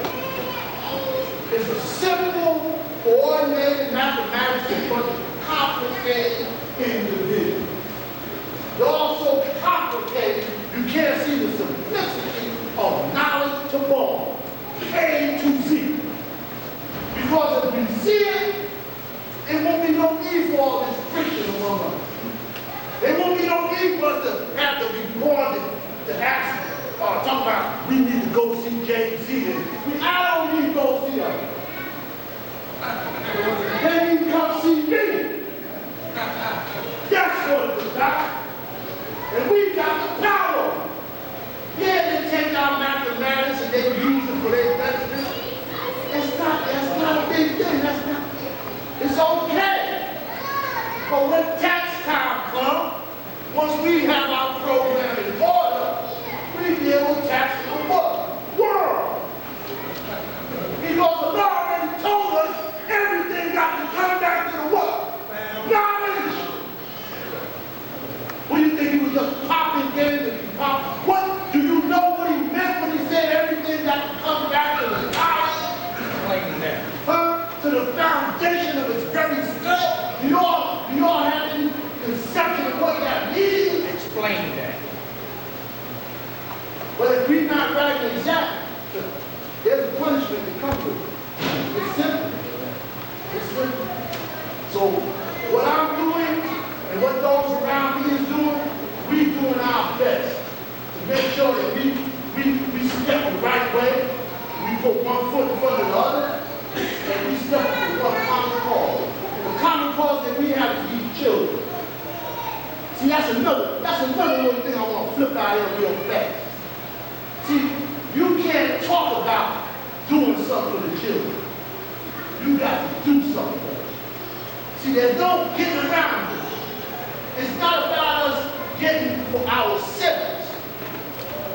It's a simple, coordinated mathematics, but complicated individual. Y'all so complicated, you can't see the simplicity of knowledge to born. A to Z. Because if we see it, it won't be no need for all this friction among us. There won't be no need for us to have to be born to ask, talk about we need to go see Jay-Z. I don't need to go see her. They need to come see me. That's what it's about. And we got the power. Yeah, they take our mathematics and they use it for their benefit. That's not a big thing. That's not. It's okay. But when tax time comes, once we have our program in order, we be able to tax the world. Because the law already told us everything got to come back to the what? Knowledge. What do you think he was just popping games and he popped? What? Do you know what he meant when he said everything got to come back to the knowledge? Explain that. To the foundation of his very self. Do you all have any conception of what that means? Explain that. Well, if we're not right and exact, there's a punishment that comes with it. It's simple. It's simple. So what I'm doing and what those around me is doing, we're doing our best to make sure that we step the right way. We put one foot in front of the other, and we step with one common cause. The common cause that we have to be children. See, that's another little thing I want to flip out here real fast. See, you can't talk about doing something for the children. You got to do something for them. See, there's no getting around it. It's not about us getting for ourselves.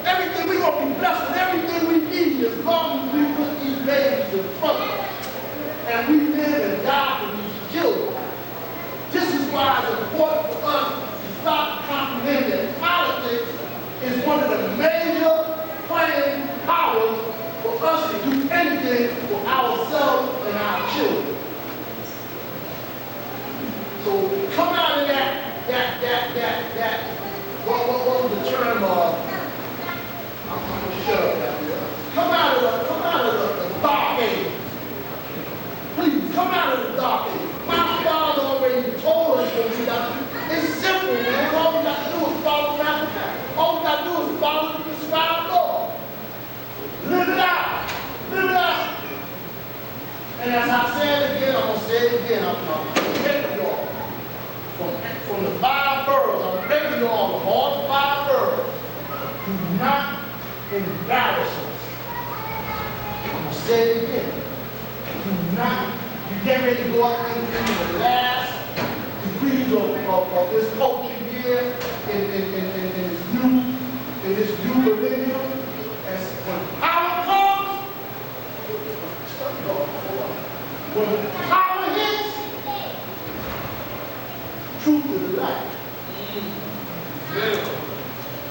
Everything we're going to be blessed with, everything we need, as long as we put these babies in front of us. And we live and die for these children. This is why it's important for us to start to comprehend that politics is one of the major playing powers for us to do anything for ourselves and our children. So come out of that what was the term I'm going to shut up down here. Come out of the dark age. Please, come out of the dark age. My father already told us what we got to do. It's simple, man. All we got to do is follow that. All we got to do is follow the prescribed law. Live it out. Live it out. And as I said again, I'm going to say it again. I'm taking y'all. From the 5 boroughs, I'm taking y'all from all the 5 boroughs. Do not embarrass us. I'm going to say it again. Do not, you get ready to go up into the last degrees of this culture here in this new millennium. And when power comes, when power hits, truth is light.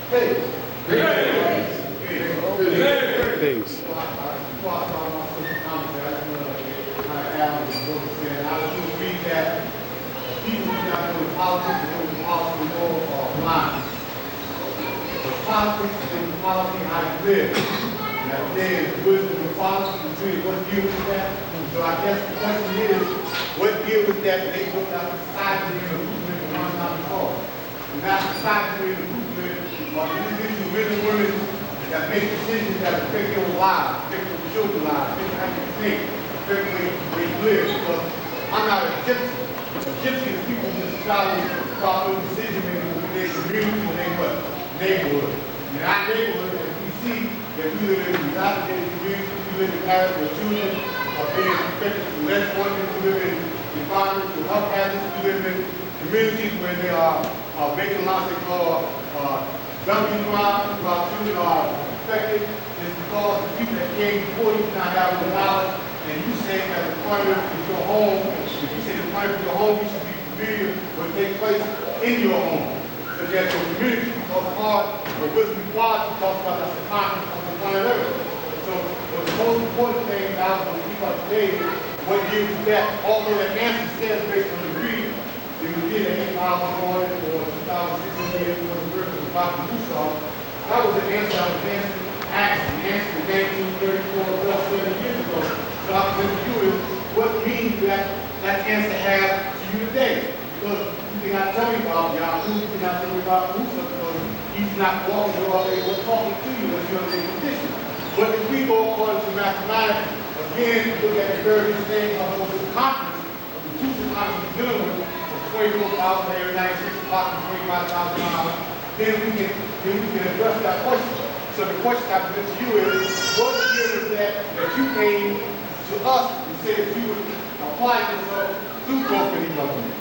Faith. Peace. I would read that people who not doing politics and doing policy more are blind. But politics and policy I live. That there is wisdom in politics between what deal with that. So I guess the question is, what deal with that they put out society in the movement and runs out the car? And that society in the movement are individual men and women that make decisions that affect your lives, affect your children's lives, affect how you think, affect where you live. Because I'm not a gypsy. A gypsy is people who just follow decision making within their community and their neighborhood. In our neighborhood, as we see that we live in dilapidated communities, we live in areas where children are being affected through less funding, we live in environments with health hazards, we live in communities where they are making lots they call dumping crimes, while children are affected. It's because the people that came before you do not have no knowledge, and you say that the point of your home, if you say the point of your home, you should be familiar with what takes place in your home. So that your community becomes part of wisdom equality talks about that's the conference of the planet Earth. So the most important thing I was going to keep up today is what gives you that, although the answer says based on the creed, you did an 8,000 or 2,600 years for the birth of the Prophet Musa. That was the answer I was asking, the answer in 1934, plus 7 years ago. So I was going to you is what meaning that answer has to you today. Because you cannot tell me about Yahoo, you cannot tell me about Musa, because he's not walking or talking to you as you're in a condition. But if we go according to mathematics, again, look at the various things of the conference, of the two systems we're dealing with, 24,000 every 96 o'clock and 25,000 miles, then we can address that question. So the question I present to you is, what year is that you came to us and said that you would apply yourself to broken government?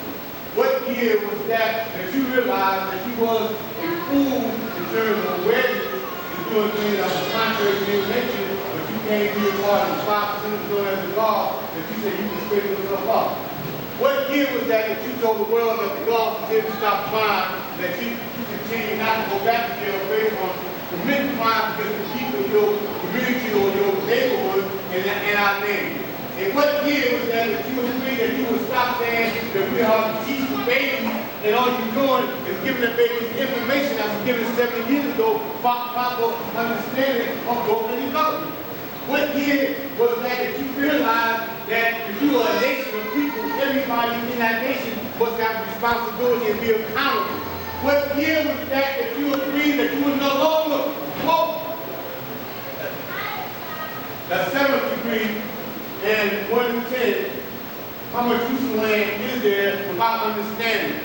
What year was that you realized that you was a fool in terms of awareness and doing things that was contrary to your nature, but you came to your part of the 5% of doing as a God that you said you can straighten yourself up? What year was that you told the world that the God didn't stop crime, that you continue not to go back to jail based on committing crime against the people in your community or your neighborhood in our name? And what year was that you agreed that you would stop saying that we are to teach the baby and all you're doing is giving the babies information that was given 70 years ago, proper understanding of broken development? What year was that you realized that if you are a nation of people, everybody in that nation must have responsibility and be accountable? What year was that you agreed that you would no longer quote the 7th degree and 1 to 10, how much use of land is there without understanding?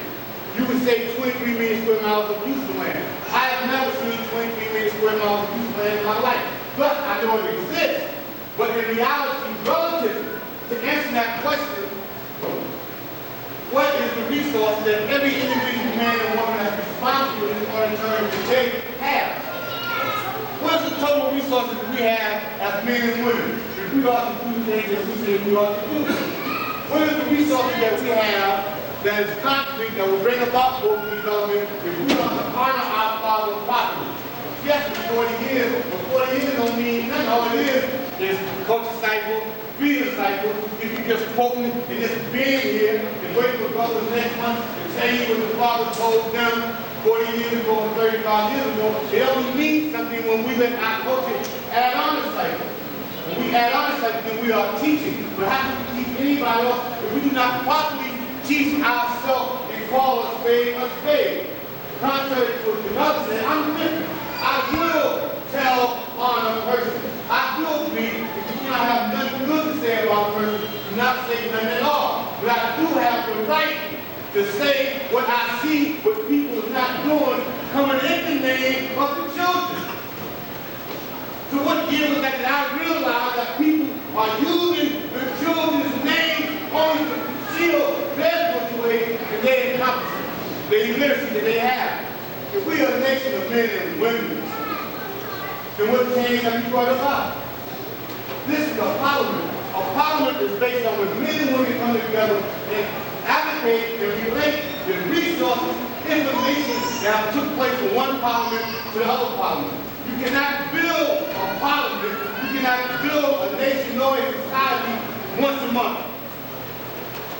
You would say 23 million square miles of use of land. I have never seen 23 million square miles of use of land in my life. But I know it exists. But in reality, relative to answering that question, what is the resource that every individual man and woman that's responsible in this auditorium today has? What is the total resources that we have as men and women if we ought to do things that we say we ought to do? What is the resources that we have that is concrete that will bring about both development if we ought to honor our father's property? Yes, for 40 years, but 40 years don't mean nothing. All it is culture cycle, freedom cycle. If you just quoting and just being here and wait for brothers next month and tell you what the father told them 40 years ago and 35 years ago, it only means something when we let our culture add on to cycle. When we add on to cycle, then we are teaching. But how can we teach anybody else if we do not properly teach ourselves and call a spade a spade? Contrary to what the other said, I'm different. I will tell on a person. I will be, if you do not have nothing good to say about a person, do not say nothing at all. But I do have the right to say what I see, what people is not doing, coming in the name of the children. year was that I realized that people are using the children's names only to conceal their situation and their incompetence, the illiteracy that they have. If we are a nation of men and women, then what change have you brought about? This is a parliament. A parliament is based on when men and women come together and advocate and relate the resources, information that took place from one parliament to the other parliament. You cannot build a parliament, you cannot build a nation nor a society once a month.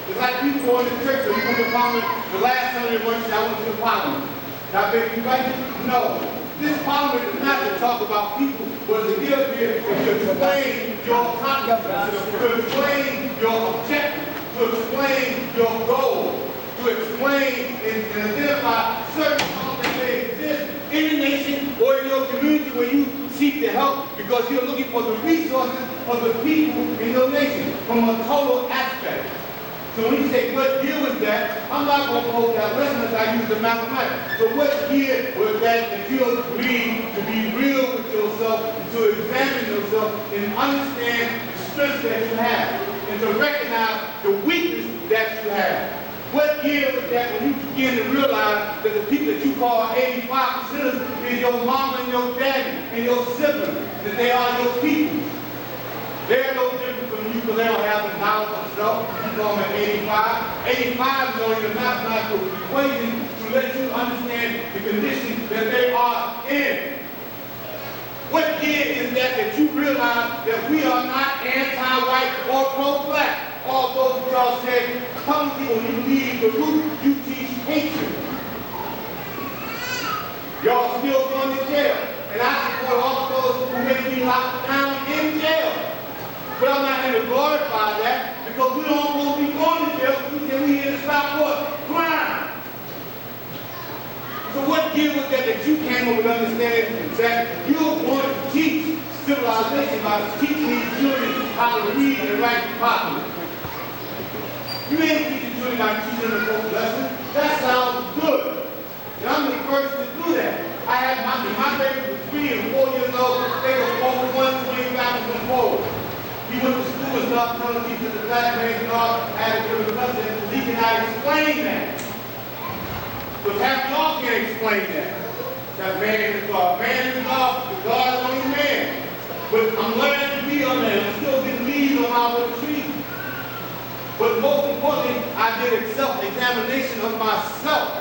It's like people go in the church, or you come to parliament, the last Sunday once I went to the parliament. Now, baby, you right? No. This parliament is not to talk about people, but to give here to explain your concepts, to explain your objective, to explain your goal, to explain and identify certain problems that may exist in the nation or in your community where you seek the help because you're looking for the resources of the people in your nation from a total aspect. So when you say, what year was that? I'm not going to quote that lesson as I use the mathematics. So what year was that you agreed to be real with yourself, and to examine yourself and understand the strengths that you have, and to recognize the weakness that you have? What year was that when you begin to realize that the people that you call 85% is your mama and your daddy and your siblings, that they are your people? They're no different from you because they don't have the knowledge of self. You call them 85. 85 is only the mathematical equation to let you understand the condition that they are in. What year is that you realize that we are not anti-white or pro-black? Although y'all said, come people, you leave the root, you teach hatred. Y'all still going to jail. And I support all of those who may be locked down in jail. But I'm not here to glorify that because we don't want to be going to jail. We say we here to stop what? Crime. So what year was that you came up with understanding that you want to teach civilization by teaching these children how to read and write properly? You ain't teaching children by teaching them the first lesson. That sounds good. And I'm the first to do that. I had my baby was 3 and 4 years old. They were over 120 backwards and forward. He went to school and started telling teachers the black man's God had to give a cousin because he cannot explain that. But half y'all can't explain that. That man is God. Man is God. God is only man. But I'm learning to be a man. I'm still getting leaves on my little tree. But most importantly, I did a self-examination of myself.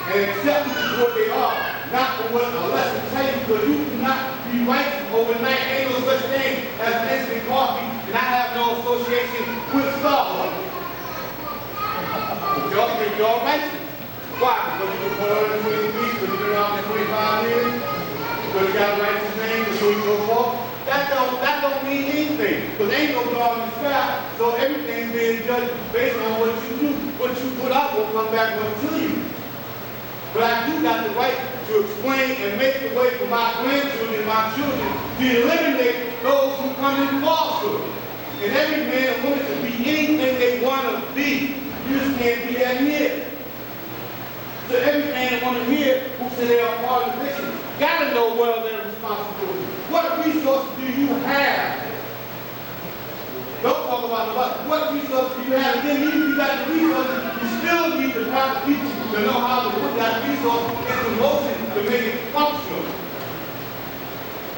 And accept what they are, not for what a lesson tell you, because you cannot be righteous overnight. Ain't no such thing as an instant coffee, and I have no association with Starbucks. Y'all think y'all righteous. Why? Because you were born in 23, because you've been around for 25 years, because you got a righteous name, because you go forth. That don't mean anything, because ain't no dog in the sky, so everything's being judged based on what you do. What you put out will come back to you. But I do got the right to explain and make the way for my grandchildren and my children to eliminate those who come in falsehood. And every man and woman can be anything they want to be. You just can't be that here. So every man and woman here who say they are part of the nation got to know what are their responsibilities. What resources do you have? Don't talk about the what. What resources do you have? And then even if you got the resources, you still need the proper people to know how to put that resource into motion to make it functional.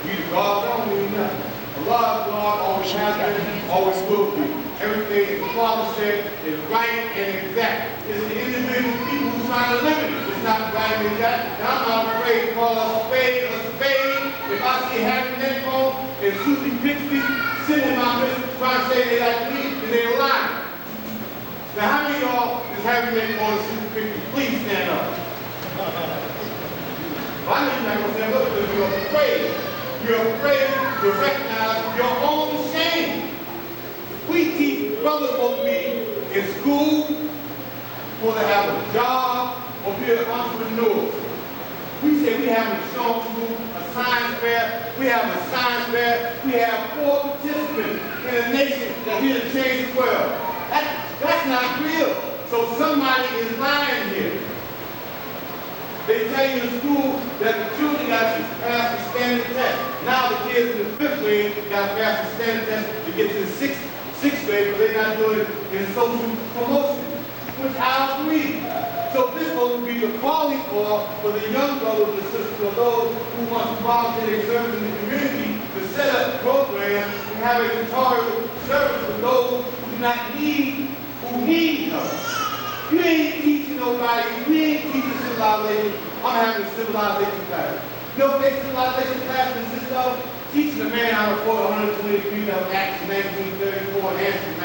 We the God don't mean nothing. Allah, God always has been, always will be. Everything the Father said is right and exact. It's the individual people who try to limit it. It's not right and exact. And I'm not afraid to call a spade a spade. If I see Harry Nedphone and Susie Bixby sitting in my business trying to say they like me, then they're lying. Now, how many of y'all is Harry Nedphone and Susie Bixby? Please stand up. Well, I know you're not going to stand up because you're afraid. You're afraid to recognize your own shame. We teach brothers supposed to be in school, supposed to have a job, or be an entrepreneur. We say we have a strong school, a science fair, we have a science fair, we have 4 participants in a nation that's here to change the world. That's not real. So somebody is lying here. They tell you in school that the children got to pass the standard test. Now the kids in the 5th grade got to pass the standard test to get to the 6th grade, but they're not doing it in social promotion, which I agree. So this is supposed to be the calling for the young brothers and sisters, or those who want to volunteer their service in the community, to set up programs and have a tutorial service for those who do not need, who need help. You ain't teaching nobody, we ain't teaching civilization. I'm having a civilization class. You know what that civilization class consists of? Teaching a man how to quote 123 of Acts 1934 and answers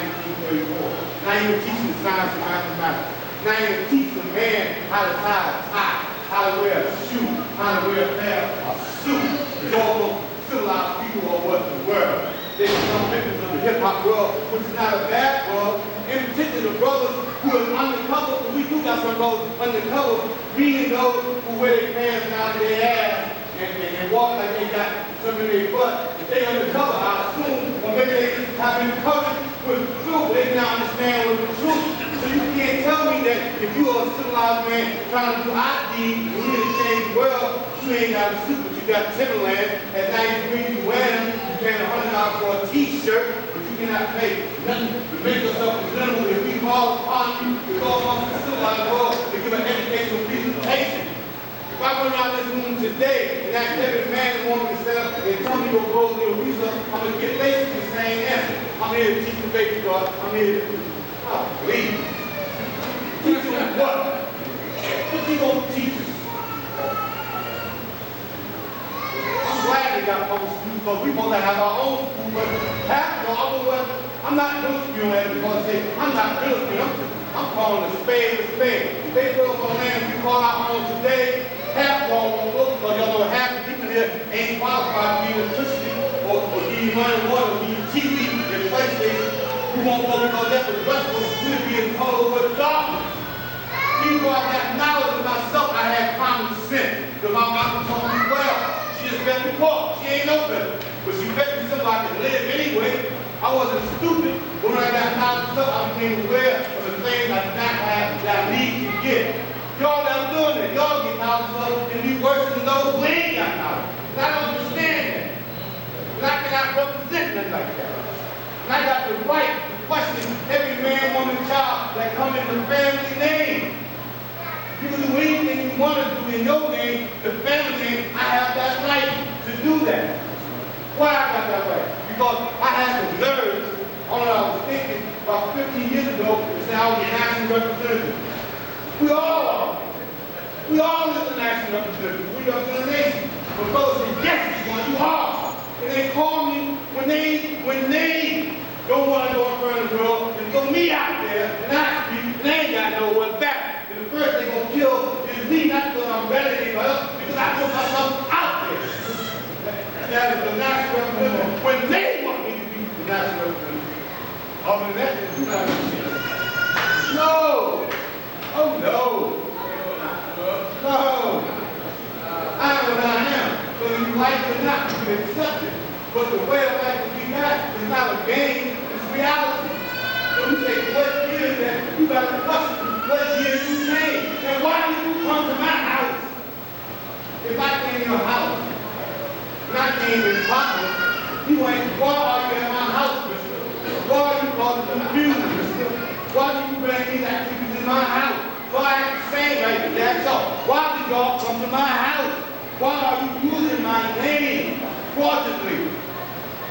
1934. Not even teaching the science of mathematics. Not even teaching a man how to tie a tie, how to wear a shoe, how to wear a pair of suits. Normal civilized people are what the world. They become victims of the hip-hop world, which is not a bad world. In particular, the brothers who are undercover, we do got some brothers undercover, being those who wear their pants down to their ass and walk like they got something in their butt. If they undercover, I assume, or maybe they just have been covered with the truth, they cannot understand with the truth. So you can't tell me that if you are a civilized man trying to do ID, and you to change the world, you ain't got a suit, but you got Timberland at 90 degrees, you wear them, you paying $100 for a t-shirt, but you cannot pay nothing to make yourself presentable. If we call upon you to go amongst the civilized world to give an educational presentation. If I went around this room today and asked every man and woman to stand up and tell me your goals and your research, I'm going to get basically the same answer. I'm here to teach the baby God. I'm here to please. Teach them what? What you going to teach us? I'm glad they got public schools, but we want to have our own school. But half of them, I'm not doing that because I'm not Philippine. I'm calling a spade a spade. If they build on land we call our own today, half of y'all won't look, because y'all know half the people here ain't qualified to be electricity or give you running water, or give you TV and PlayStation. We won't go because that's the rest of us will be in total with darkness. Even though I got knowledge of myself, I had common sense. Because my mom told me well. She just let me walk. She ain't no better. But she bet me somebody to live anyway. I wasn't stupid, but when I got knowledge of stuff, I became aware of the things I did not have that I need to get. Y'all that doing it, y'all get knowledge of and be worse than those who ain't got knowledge. And I don't understand that. And I cannot represent nothing like that. And I got the right to question every man, woman, child that come in the family name. You can do anything you want to do in your name, the family name, I have that right to do that. Why I got that right? Because I had the nerve, all I was thinking about 15 years ago, is that I was a national representative. We all are. We all is a national representative. We represent a nation. But those who yes, you are. And they call me when they don't want to go in front of the world and throw me out there and I speak, and they ain't got no one back. And the first they're going to kill is me, not because I'm better than anybody else, because I put myself out there. That is the national representative. When they want me to be the national representative. Other than that, they do not understand. No. Oh no. No. I am what I am. Whether you like it or not, you can accept it. But the way of life that we got is not a game, it's reality. So we say, what year is that? You got to question what year you came. And why did you come to my house? If I came to your house, and I came in Papa, you went, why are you at my house, mister? Why are you causing confusion, mister? Why do you bring these activities in my house? Why I have to say right there, that's all. Why did y'all come to my house? Why are you using my name fraudulently?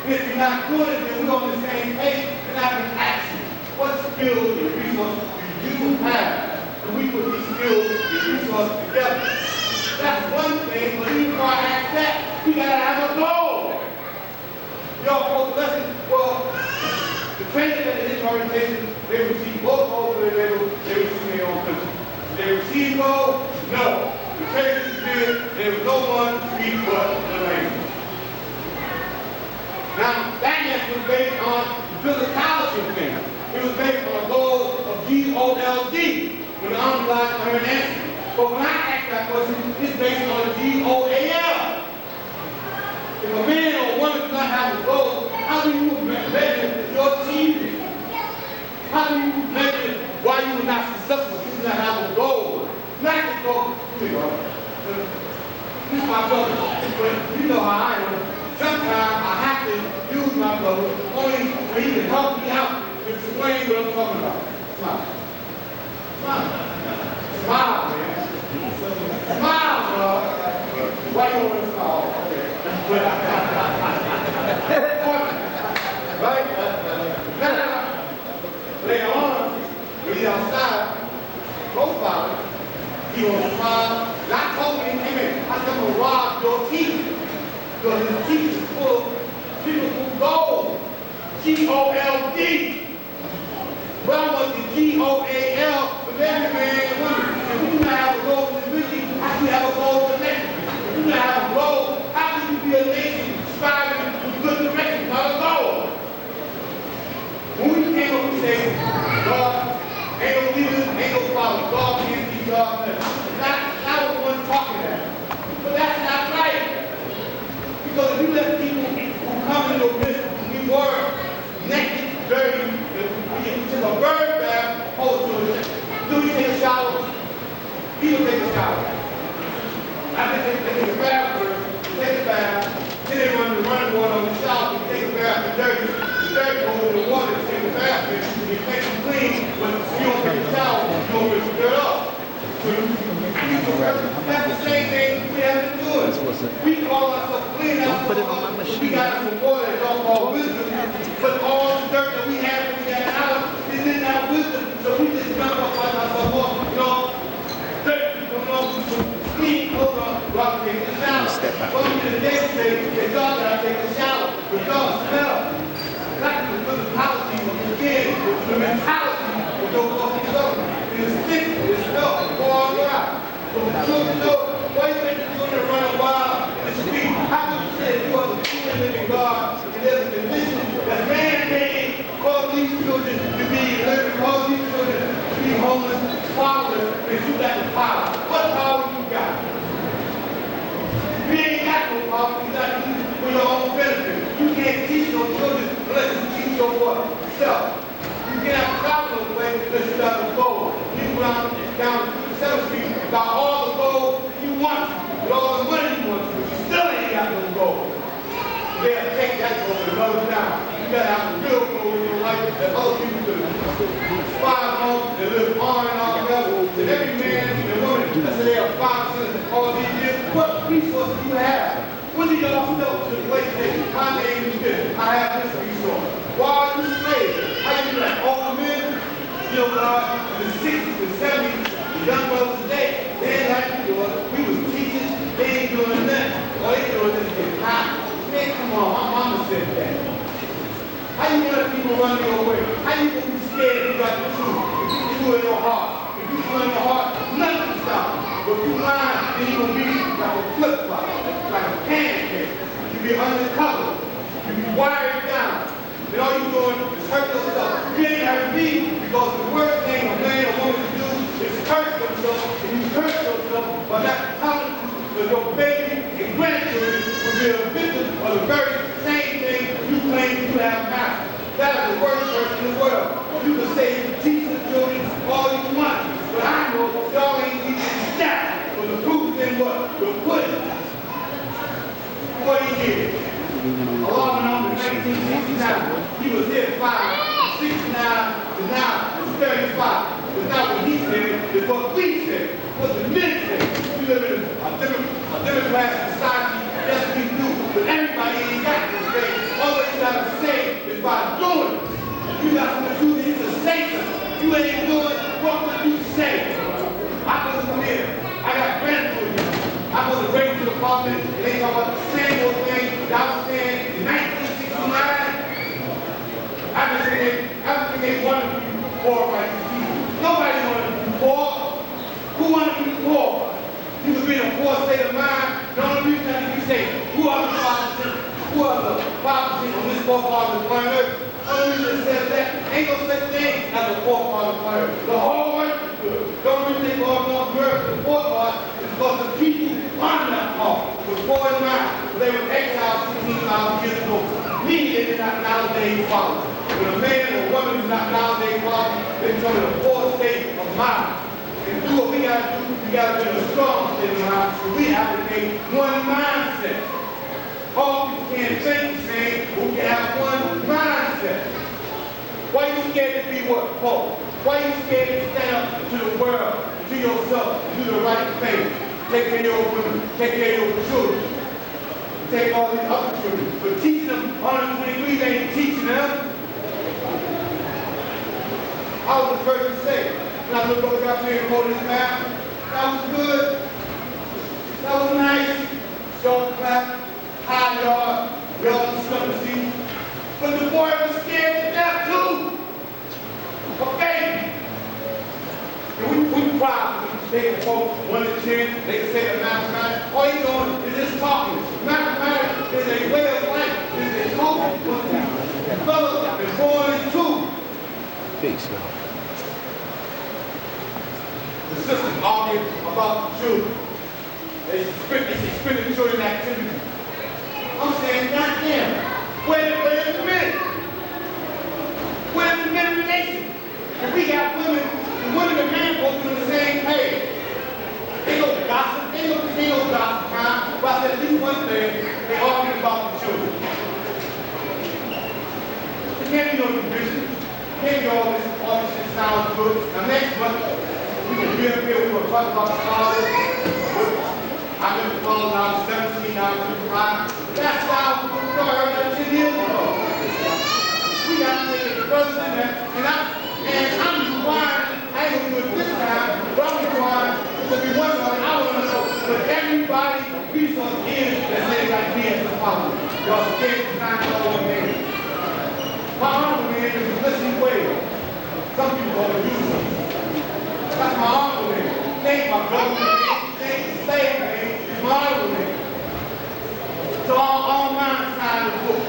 If you're not doing it, then we're on the same page, and I can ask you, what skills and resources do you have? And we put these skills and resources together. That's one thing, but even before I ask that, we gotta have a goal. Y'all folks listen, well, the training and the orientation, they receive both goals for their level, they receive their own country. They receive goals? No. The training is good, there was no one to speak but the language. Now, that was based on the physicality of things. It was based on a goal of G-O-L-D, when the underlying heard an answer. But when I ask that question, it's based on a G-O-A-L. If a man or a woman does not have a goal, how do you measure your achievement? How do you measure why you were not successful if you do not have a goal? Not the goal. Here we go. He's my brother, but you know how I am. Sometimes I have to use my brother only when he can help me out to explain what I'm talking about. Smile. Smile. Smile, man. Smile, bro. Why you want to smile? Okay. Right? Now, later on, when he's outside, profile, he will smile. And I told him, hey man, I said, I'm gonna rob your teeth. Because his teeth is full of beautiful gold. G-O-L-D. But I want the G-O-A-L for every man and woman. If we do not have a gold in the city, how do we have a gold in the nation? If we do not have a gold, how can we be a nation striving in good direction, not a goal? When we came up and said, God, ain't no leaders, ain't no father, God can't teach God nothing. I was the one talking that. But that's not right. Because if you let people who come in your business, we were naked, dirty, we took a bird bath, hold to it. Do you take a shower? People take a shower. After they take a bath first, take a bath, then they run the running water on the shower, they take a bath, the dirt goes in the water, take a bath, and you make them clean, but you don't take a shower, you don't rip the dirt up. That's the same thing we have been doing. We call ourselves clean out. We got some water that's all called wisdom. But all the dirt that we have when we got out is in that wisdom. So we just jump up like ourselves, you know, dirt coming off with some clean clothes on, go out and take a shower. Welcome to the next day, your dog gotta take a shower. Your dog smell. That's the mentality of the kid, the mentality of those fucking children. It's sick, it's stuff, all around. So the children know, why you think the children run wild in the street? How can you say you are the true and living God and there's a condition that man-made cause these children to be living, cause these children to be homeless, fatherless, and you got the power. What power you got? You ain't got no power, you got to use it for your own benefit. You can't teach your children unless you teach your self. You can't travel the way unless you got the gold. You run down 7th Street, got all the gold you want, with all the money you want, but you still ain't got no gold. You gotta take that gold and run it down. You gotta have a real gold in your life that other people could spy on and live on and on level. And every man and woman, let's say they have 5 cents all these years, what resources do you have? When do y'all step to the place that my name is this? I have this resource. Why are you slaves? How you like older men? You know, in the 60s and 70s, the young brothers today, they ain't like to do it. We was teachers, they ain't doing nothing. All they doing is getting high. Man, come on, my mama said that. How you gonna let people run your way? How you gonna be scared if you got the truth? If you do it in your heart. If you do it in your heart, nothing can stop you. But if you lie, then you're gonna be like a flip-flop, like a pancake. You be undercover. You be wired down. And all you're doing is hurt yourself. You ain't have to be, because the worst thing a man or woman can do is hurt themselves. And you hurt yourself by not telling the truth, because your baby and grandchildren will be a victim of the very same thing you claim you have mastered. That is the worst person in the world. You can say you teach the children all you want, but I know y'all ain't teaching that. But the proof is in what? The pudding. What he did. Along in 1969, he was here 5, 69 to now, it's 35. It's not what he said, it's what we said, what the men said. We live in a democratic society, yes we do, but everybody ain't got this thing. All that you gotta say is by doing it. You got to do this to say something. You ain't doing what would you say? I was from here, I got grandchildren. I was raised to the public, and they talk about the same old thing that I was saying in 1969. I've been saying one of you poor right people. Nobody wanted to be poor. Who wanted to be poor? You could be in a poor state of mind. The only reason that you say, who are the 5% on this poor part of the planet? The only reason it says that, ain't no such thing as a poor part of the planet. The whole one, the only reason they call North America the poor part is because the people on that part was poor in mind. They were exiled 16,000 years ago. Meaning they did not nowadays follow. When a man or a woman is not nowadays follow, they become in a poor state of mind. And do what we gotta do, we got to be a strong state of mind, so we have to make one mindset. All people can't think the same, but we can have one mindset. Why you scared to be what? Poor? Why you scared to stand up to the world, to yourself, do the right thing? Take care of your women, take care of your children, take all these other children. But teaching them 123 ain't teaching them. I was the first to say, when I looked over up here and quoted this map, that was good. That was nice. Short clap, high yard, yard discrepancy. But the boy was scared to death too. Okay? And we proud when they can quote 1 to 10, they can say that mathematics. All you doing is just talking. Mathematics is a way of life. It's a culture. It's developed and born into. Peace, y'all. The sisters argue about the children. They suspend the children activity. I'm saying, goddamn, wait a minute. Where's the men of the nation? If we got women, the women and men both doing the same page. They go gossip, they go gossip time. But I said at least one thing, they argue about the children. It can't be no division. It can't be all this shit sounds good. Now next month, we can be up here, we're going to talk about the fathers. I remember calling when I was 17, I was 55. That's how we started 10 years ago. We got to take it further than that. And I'm required, I ain't going to do it this time, but I'm required to be one on it. I want to know what everybody resource is that say like me as the father. Y'all scared to sign all the names. My uncle man is a listening whale. Some people call it using. That's my uncle man. They ain't my brother man. They ain't the slave man. It's my uncle man. So all mine sign the book.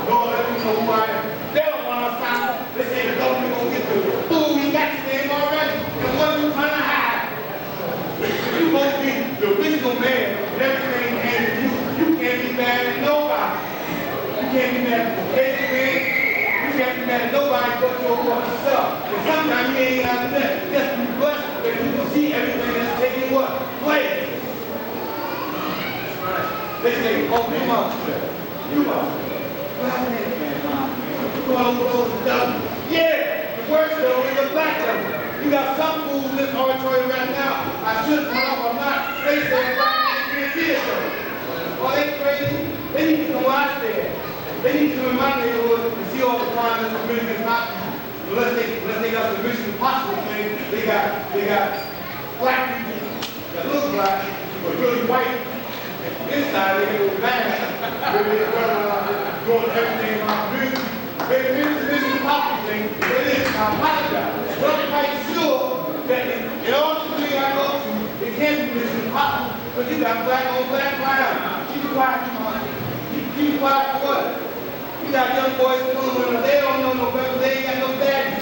Lord, let me know who I am. They don't want to sign. They say the government gonna get to it. Fool, we got your name already. And what you trying to hide? You gonna be the original man and everything hands to you. You can't be mad at nobody. You can't be mad at the basic man. You can't be mad at nobody but yourself. And sometimes you ain't got that. Just be blessed that you can see everything that's taking what? Place. They say, oh, come on. You are. Yeah, the worst though is a black devil. You got some fools in this auditorium right now. I should come up or not. They say black man can't be a devil. Are they crazy? They need to come out there. They need to come in my neighborhood and see all the crime that's committed against my people. Unless they got the Mission Impossible thing, they got black people that look black but really white. Inside they go bad. They're doing everything about music. Maybe the Mission Impossible thing, it is. I apologize. But I'm quite sure that in all the things I go to, it can't be Mission Impossible, but you got black on black crime. Keep quiet, keep quiet for what? You got young boys doing they don't know no better, they ain't got no daddy.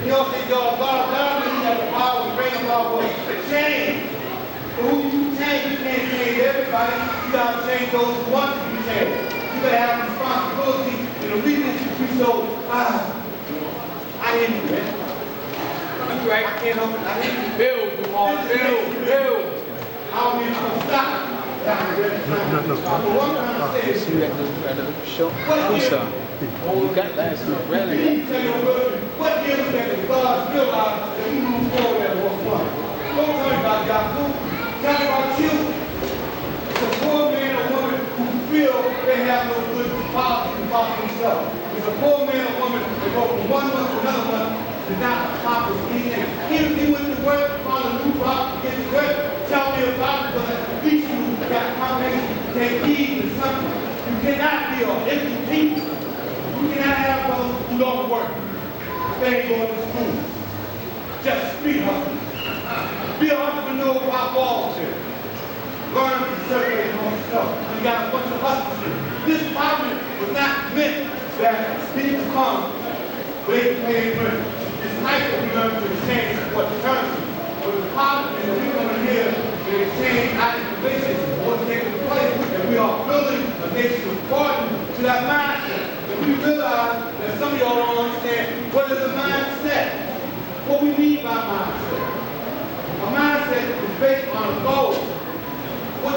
You all say y'all God, you got the power to bring about what? Change. Who you change, you can't change everybody. You gotta change those who want to be changed. You gotta have responsibility. And the reason we so, I didn't do that. You right, I can't help it. I didn't build. I don't mean to stop. But what I'm trying to say is, See that little show? Who's up? You got last week, really? What gives that the gods realize that we move forward as one? Don't tell me about Yahoo. Tell me about you. It's a poor man or woman who feel they have no good policy about themselves. It's a poor man or woman that go from one month to another month to not accomplish anything. Even if you went to work, found a new route to get to work, tell me about it, because at least you got confidence to take heed to something. You cannot be an empty people. You cannot have those who don't work. They ain't going to school. Just street hustle. Be an entrepreneur without walls here. Learn to circulate your own stuff. You got a bunch of hustlers here. This parliament was not meant that people come, but they can pay rent. It's nice that we learn to exchange what currency. But the parliament is we come in here to exchange our information of what's taking place. And we are building a nation according to that mindset. And we realize that some of y'all don't understand what is a mindset. What we mean by mindset. A mindset is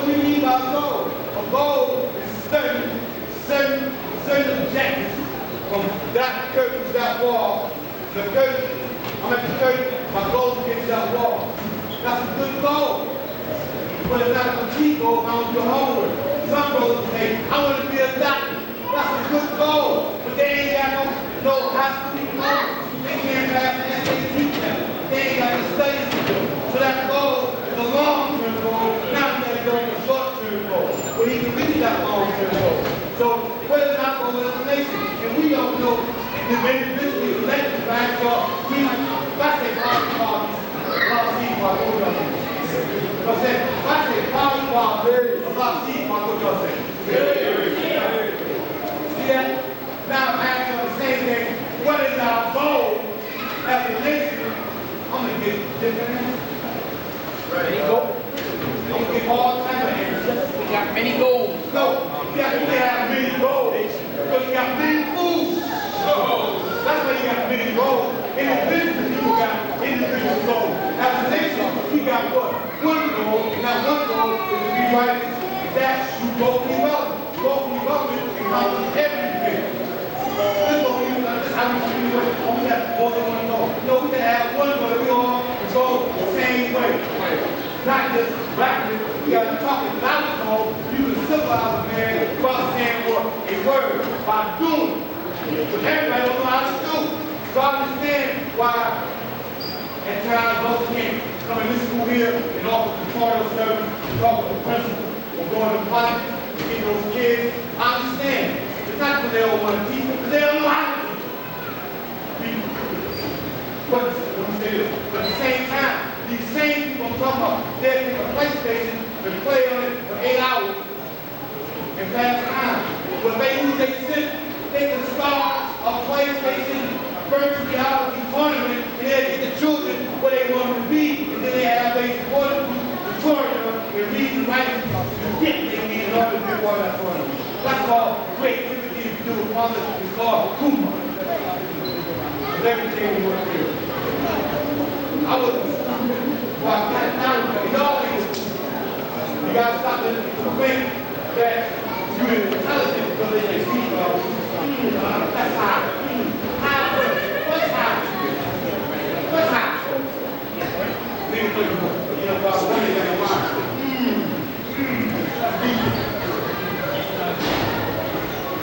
what we mean by a goal? A goal is certain objectives from that curtain to that wall. The curtain, I'm at the curtain, my goal is to get to that wall. That's a good goal. But it's not a complete goal if I don't do homework. Some goals say, I want to be a doctor. That's a good goal. But they ain't got no high school diploma. They can't pass the SAT test. They ain't got the studies to do. So that goal is a long-term goal, not that goal is a short-term goal. But he can reach that long-term goal. So what is our goal as a nation? And we don't know individually, collectively, back y'all. If I say volleyball, yeah. Now I'm asking the same thing. What is our goal as a nation? I'm gonna get different answers. Ready? Go. I'm gonna give all types of answers. We got many goals. No, you have many goals because you got many foods. That's why you got many goals. Individually, people got individual goals. As a nation, we got what? One goal. Now, one goal is to be right. That's through global development. Global development encompasses everything. This goal, this how we should do it. We have more than one goal. No, we can have one goal. We all go the same way. Not just rapping. We got to talk it. Not a goal. You can civilize a man by saying what? A word. By doing it. But everybody don't know how to do. So I understand why at times those can't come in this school here and offer tutorial service, talk with the principal, or go in the project to get those kids. I understand. It's not because they don't want to teach them, because they don't know how to teach them. But at the same time, these same people I'm talking about, they'll take a PlayStation and play on it for 8 hours and pass time. But if they use their sense, they can start a PlayStation virtual reality tournament and they'll get the children where they want them to be, and then they have a supportive tutorial and read and write the gift they need in order to be part of that tournament. That's called creativity. If you do it once, it's called Kuma. Everything we want to do. I was, well, I got it down, but y'all you gotta stop to think that you're intelligent because they see that's high. What's high? What's high? Nigga, you know, about one in your mind.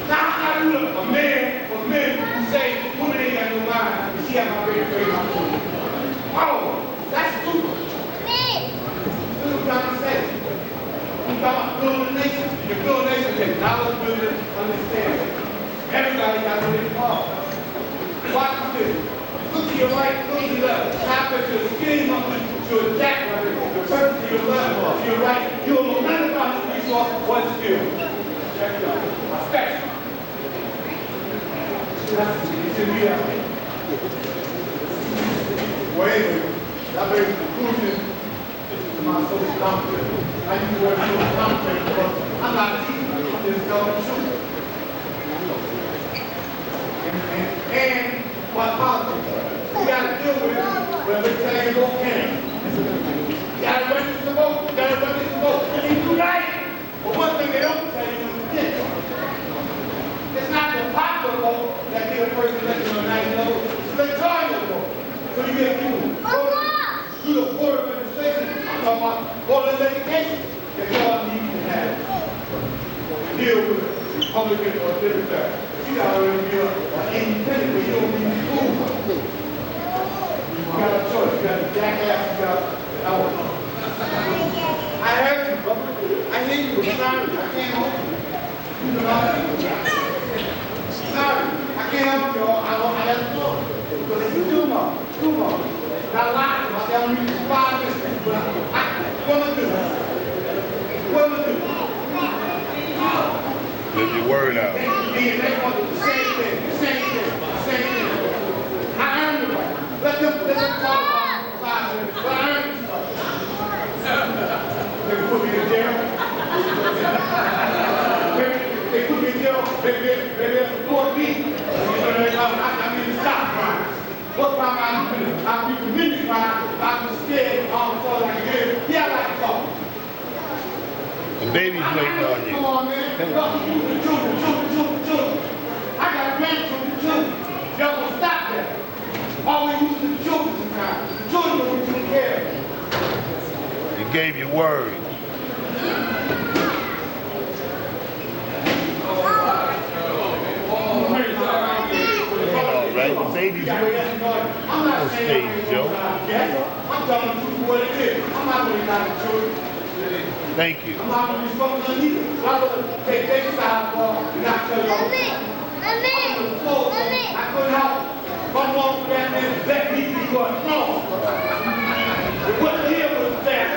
Now, I look, a man who say women ain't got no mind, and she got my great my oh, that's stupid. This is what I'm trying to say. I'm talking about building a nation. You build a nation, then knowledge building, understand. Everybody got to live hard. Watch this. Look to your right, look to your left. Happen to skin up to a jack right there. The person to your left, to your right, you don't know nothing about this resource, one skill. Check it out. Respect. It's in reality. Wait, that brings conclusion to my social commentary. I use the word social commentary because I'm not teaching. I'm just telling the truth. And what politics? You got to deal with it when we tell you go can. You got to register the vote. You got to register the vote. And you do right. But one thing they don't tell you is this. It's not the popular vote that gives a person election on 90 level. It's the electoral vote. So you get people through the board of administration. I'm talking about voter education that y'all need to have. Deal with it. Republican or Democrat. You gotta already be an independent, but you don't need to be cool. You got a choice. You got the jackass, you got the elephant. I heard you, brother. I hear you, but sorry, I can't help you. You know, sorry, I can't help you. I have to go. Because if you do more. Got a lot of them. I say I'm reading 5 minutes, but what am I doing? What am I doing? Live your word out. They want the same thing. I earned the right. Let them talk about 5 minutes, but I earned the right. They put me in jail. They put me in jail. They support me. I need to stop crime. What crime I be committing crime? I'm scared. I'm talking like this. Yeah, I like to talk. The baby's waiting on you. Come on, man. Welcome to the children. I got grandchildren too. Y'all gonna stop that. Always using the children sometimes. The children will take care of it. You gave your word. All right, the baby's waiting. I'm not saying Joe. I'm telling the truth what it is. I'm not going to lie to children. Thank you. I'm not going to be spoken on either. I'm going to take their side and not tell y'all. I couldn't help it. If I'm walking down there, let me be what's wrong. What here was that?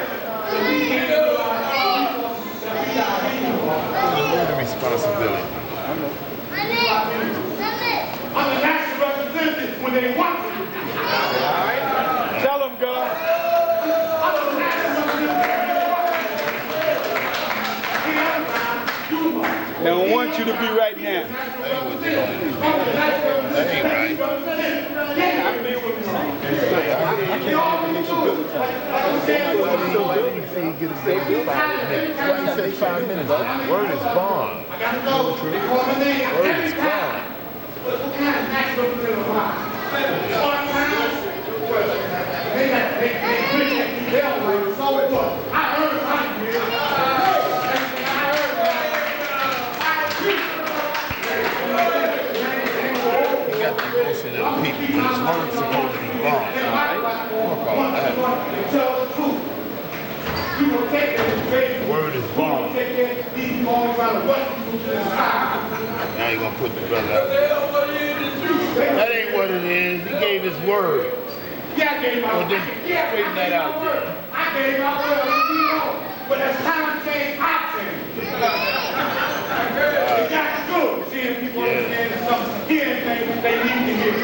And we can't do our resources that we are here. The responsibility. I'm the national representative when they want me. All right? Tell them, God. I'm the national representative. They don't want you to be right now. That ain't right. Word is bond. Word is bond. What kind of national representative am I? So what? I heard right here. He got the emotion of the people, but his word's supposed to be bond. Fuck all that. Word is bond. Now you gonna put the brother out there. That ain't what it is. He gave his word. Yeah, I gave my Well, then straighten that out there. I gave my word, but as time changed, I changed. It got good seeing people understand something, hearing things they need to hear.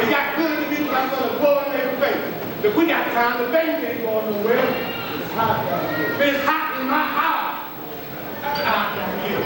It got good to me because I saw the blood in their face. If we got time, the baby ain't going nowhere. It's hot down here. It's hot in my house. It's hot down here.